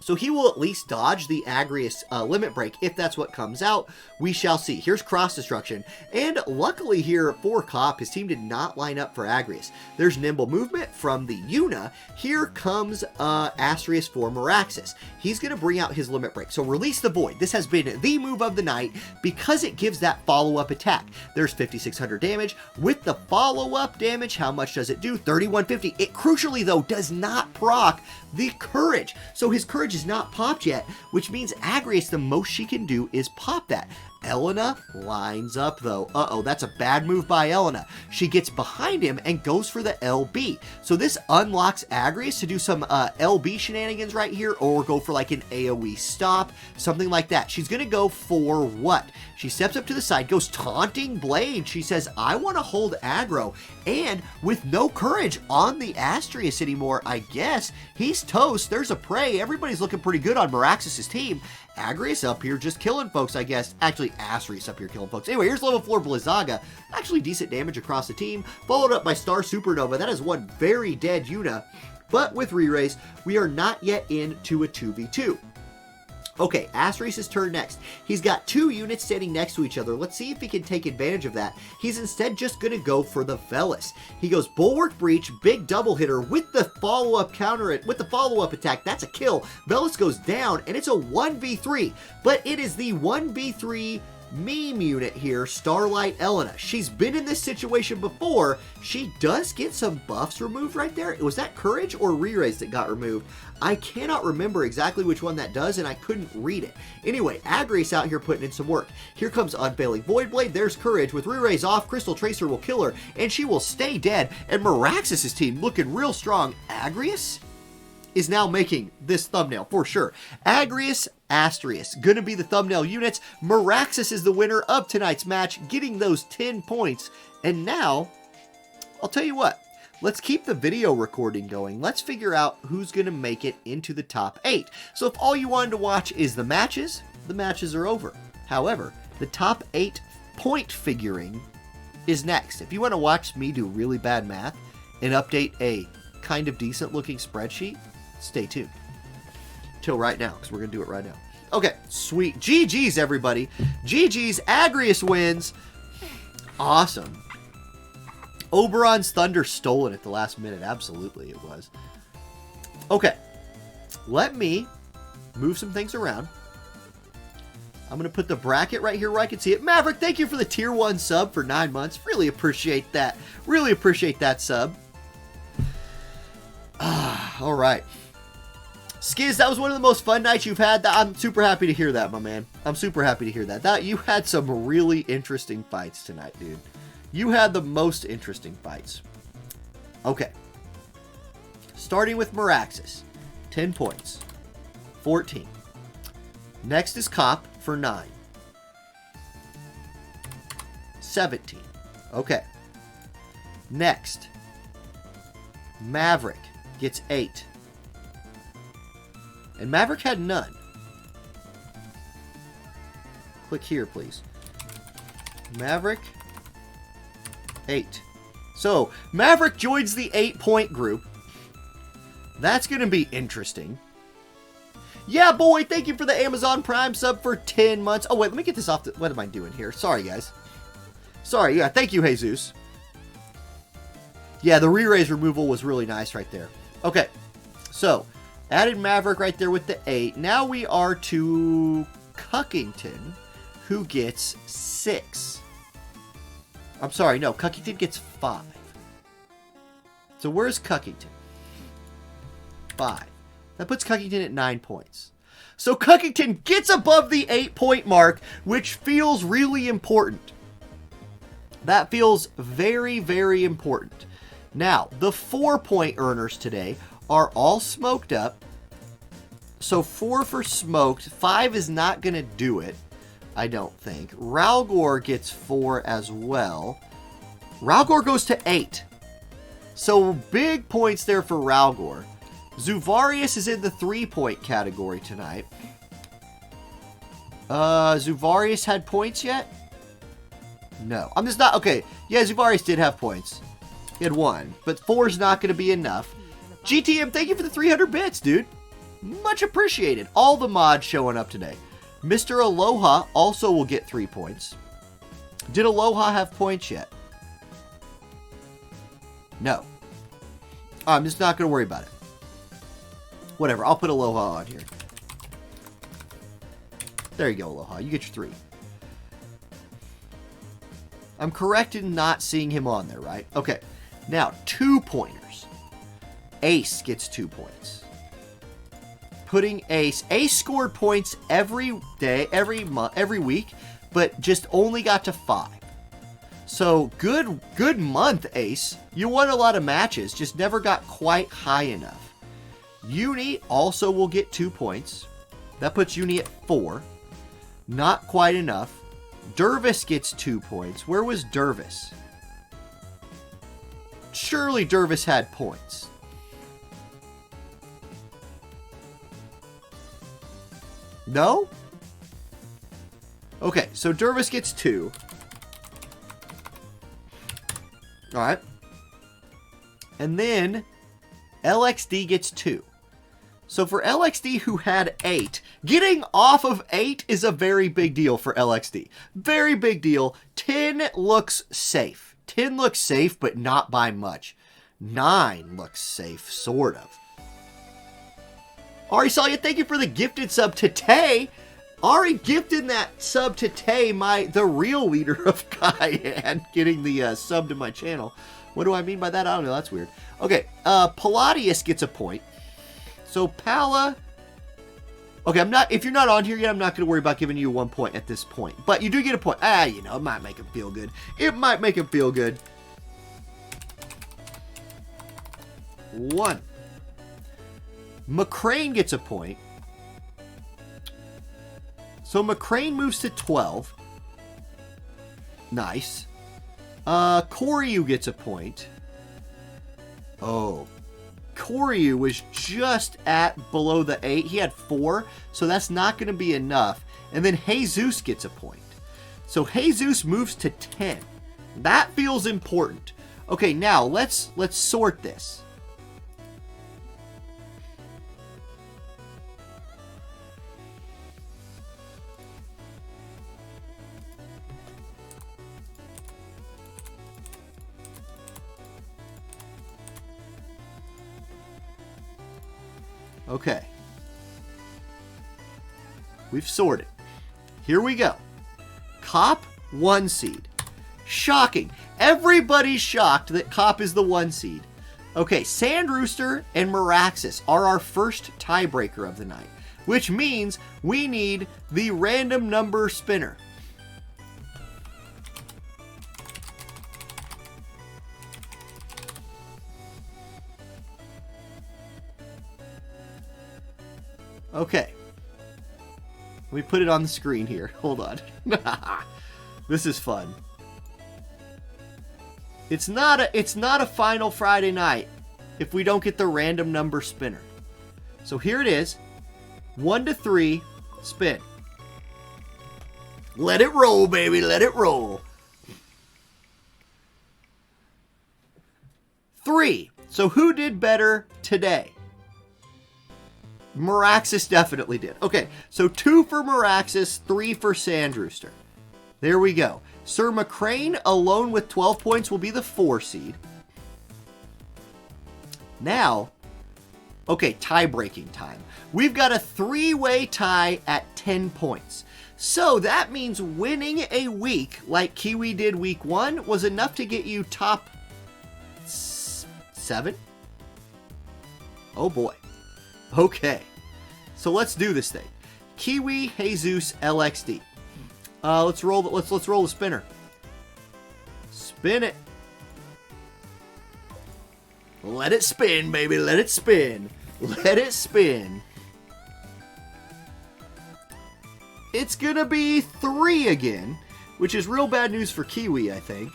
So he will at least dodge the Agrius limit break if that's what comes out. We shall see. Here's cross destruction. And luckily here for Cop, his team did not line up for Agrius. There's nimble movement from the Yuna. Here comes Asterisk for Maraxis. He's going to bring out his limit break. So release the Void. This has been the move of the night because it gives that follow-up attack. There's 5,600 damage. With the follow-up damage, how much does it do? 3,150. It crucially, though, does not proc the Courage. So his Courage is not popped yet, which means Agrius, the most she can do is pop that. Elena lines up though. Uh-oh, that's a bad move by Elena. She gets behind him and goes for the LB. So this unlocks Agrius to do some LB shenanigans right here, or go for like an AoE stop, something like that. She's going to go for what? She steps up to the side, goes Taunting Blade. She says, I want to hold aggro. And with no Courage on the Asterisk anymore, I guess he's toast. There's a prey. Everybody's looking pretty good on Maraxis' team. Agrius up here just killing folks, I guess. Actually, Asterisk up here killing folks. Anyway, here's level 4 Blizzaga. Actually decent damage across the team. Followed up by Star Supernova. That is one very dead Yuna. But with re-raise, we are not yet into a 2v2. Okay, Asterisk's turn next. He's got two units standing next to each other. Let's see if he can take advantage of that. He's instead just going to go for the Velis. He goes Bulwark Breach, big double hitter with the follow-up counter, with the follow-up attack. That's a kill. Velis goes down, and it's a 1v3. But it is the 1v3 meme unit here, Starlight Elena. She's been in this situation before. She does get some buffs removed right there. Was that Courage or re-raise that got removed? I cannot remember exactly which one that does, and I couldn't read it. Anyway, Agrius out here putting in some work. Here comes Unfailing Void Blade. There's Courage. With re-raise off, Crystal Tracer will kill her, and she will stay dead. And Maraxis' team looking real strong. Agrius is now making this thumbnail for sure. Agrius, Asterisk, gonna be the thumbnail units. Maraxis is the winner of tonight's match, getting those 10 points. And now, I'll tell you what, let's keep the video recording going. Let's figure out who's gonna make it into the top 8. So if all you wanted to watch is the matches are over. However, the top 8 point figuring is next. If you want to watch me do really bad math and update a kind of decent looking spreadsheet, stay tuned till right now, because we're gonna do it right now. Okay, sweet. GG's, everybody. GG's. Agrius wins. Awesome. Oberon's Thunder stolen at the last minute. Absolutely it was. Okay, let me move some things around. I'm going to put the bracket right here where I can see it. Maverick, thank you for the tier 1 sub for 9 months. Really appreciate that. Really appreciate that sub. All right. Skiz, that was one of the most fun nights you've had. I'm super happy to hear that, my man. I'm super happy to hear that. You had some really interesting fights tonight, dude. You had the most interesting fights. Okay. Starting with Maraxis. 10 points. 14. Next is Cop for 9. 17. Okay. Next. Maverick gets 8. And Maverick had none. Click here, please. Maverick, 8. So, Maverick joins the 8-point group. That's going to be interesting. Yeah, boy, thank you for the Amazon Prime sub for 10 months. Oh, wait, let me get this off. What am I doing here? Sorry, guys. Sorry, yeah, thank you, Jesus. Yeah, the re-raise removal was really nice right there. Okay, so Added Maverick right there with the 8. Now we are to Cockington, who gets 6. I'm sorry, no, Cockington gets 5. So where's Cockington? 5. That puts Cockington at 9 points. So Cockington gets above the 8-point mark, which feels really important. That feels very, very important. Now, the 4-point earners today are all smoked up. So 4 for smoked. 5 is not going to do it, I don't think. Ralgor gets 4 as well. Ralgor goes to 8. So big points there for Ralgor. Zuvarius is in the 3-point category tonight. Zuvarius had points yet? No. I'm just not... Okay. Yeah, Zuvarius did have points. He had 1. But 4 is not going to be enough. GTM, thank you for the 300 bits, dude. Much appreciated. All the mods showing up today. Mr. Aloha also will get 3 points. Did Aloha have points yet? No. I'm just not going to worry about it. Whatever. I'll put Aloha on here. There you go, Aloha. You get your 3. I'm correct in not seeing him on there, right? Okay. Now, 2-pointers. Ace gets 2 points. Putting Ace. Ace scored points every day, every month, every week, but just only got to 5. So, good month, Ace. You won a lot of matches, just never got quite high enough. Uni also will get 2 points. That puts Uni at 4. Not quite enough. Dervis gets 2 points. Where was Dervis? Surely Dervis had points. No? Okay, so Dervis gets 2. Alright. And then LXD gets 2. So for LXD, who had 8, getting off of 8 is a very big deal for LXD. Very big deal. 10 looks safe. 10 looks safe, but not by much. 9 looks safe, sort of. Ari Salia, thank you for the gifted sub to Tay. Ari gifted that sub to Tay, the real leader of Cayenne, getting the sub to my channel. What do I mean by that? I don't know. That's weird. Okay, Palladius gets a point. So Pala, okay, if you're not on here yet, I'm not going to worry about giving you 1 point at this point. But you do get a point. You know, it might make him feel good. It might make him feel good. 1. McCrane gets a point. So McCrane moves to 12. Nice. Koryu gets a point. Oh, Koryu was just below the 8. He had 4, so that's not going to be enough. And then Jesus gets a point. So Jesus moves to 10. That feels important. Okay, now let's sort this. Okay. We've sorted. Here we go. Cop, 1 seed. Shocking. Everybody's shocked that Cop is the 1 seed. Okay, Sand Rooster and Maraxis are our first tiebreaker of the night, which means we need the random number spinner. Okay. Let me put it on the screen here. Hold on. This is fun. It's not a final Friday night if we don't get the random number spinner. So here it is. 1 to 3, spin. Let it roll, baby. Let it roll. 3. So who did better today? Maraxis definitely did. Okay, so 2 for Maraxis, 3 for Sandrooster. There we go. Sir McCrane, alone with 12 points, will be the 4 seed. Now, Okay, tie-breaking time. We've got a 3-way tie at 10 points. So that means winning a week like Kiwi did week 1 was enough to get you top 7? Oh boy. Okay. So let's do this thing. Kiwi, Jesus, LXD. Let's roll the spinner. Spin it. Let it spin, baby. Let it spin. Let it spin. It's gonna be 3 again, which is real bad news for Kiwi, I think.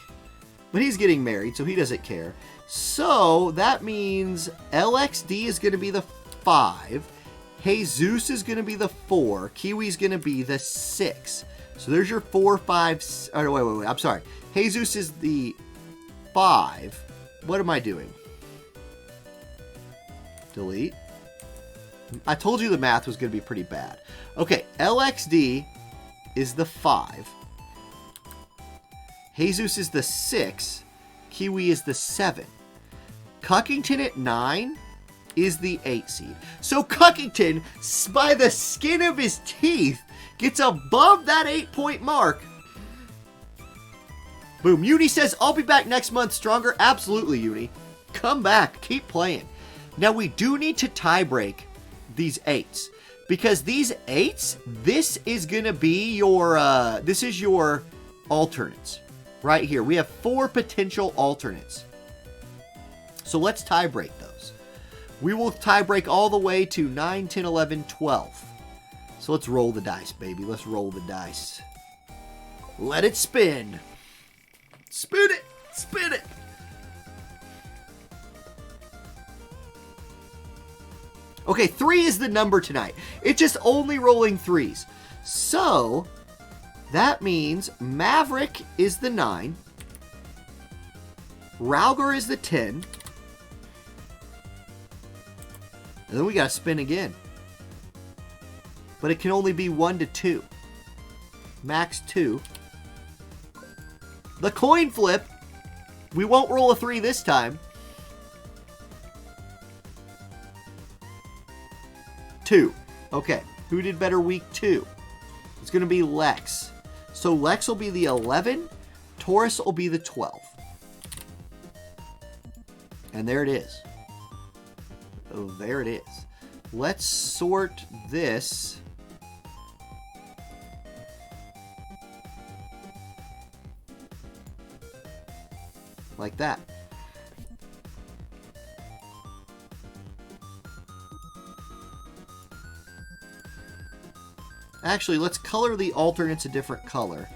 But he's getting married, so he doesn't care. So that means LXD is gonna be the 5. Jesus is gonna be the 4. Kiwi's gonna be the 6. So there's your 4, 5. Oh, wait. I'm sorry. Jesus is the 5. What am I doing? Delete. I told you the math was going to be pretty bad. Okay, LXD is the 5. Jesus is the 6. Kiwi is the 7. Cockington at 9 is the 8 seed. So Cockington, by the skin of his teeth, gets above that 8-point mark. Boom. Uni says, I'll be back next month stronger. Absolutely, Uni. Come back. Keep playing. Now, we do need to tie break these 8s. Because these 8s, this is going to be your, this is your alternates. Right here. We have 4 potential alternates. So let's tie break those. We will tie break all the way to 9, 10, 11, 12. So let's roll the dice, baby. Let's roll the dice. Let it spin. Spin it. Spin it. Okay, 3 is the number tonight. It's just only rolling 3s. So, that means Maverick is the 9. Rauger is the 10. And then we gotta spin again. But it can only be 1 to 2. Max 2. The coin flip. We won't roll a 3 this time. 2. Okay. Who did better week 2? It's going to be Lex. So Lex will be the 11. Taurus will be the 12. And there it is. Oh, there it is. Let's sort this. Like that. Actually, let's color the alternates a different color.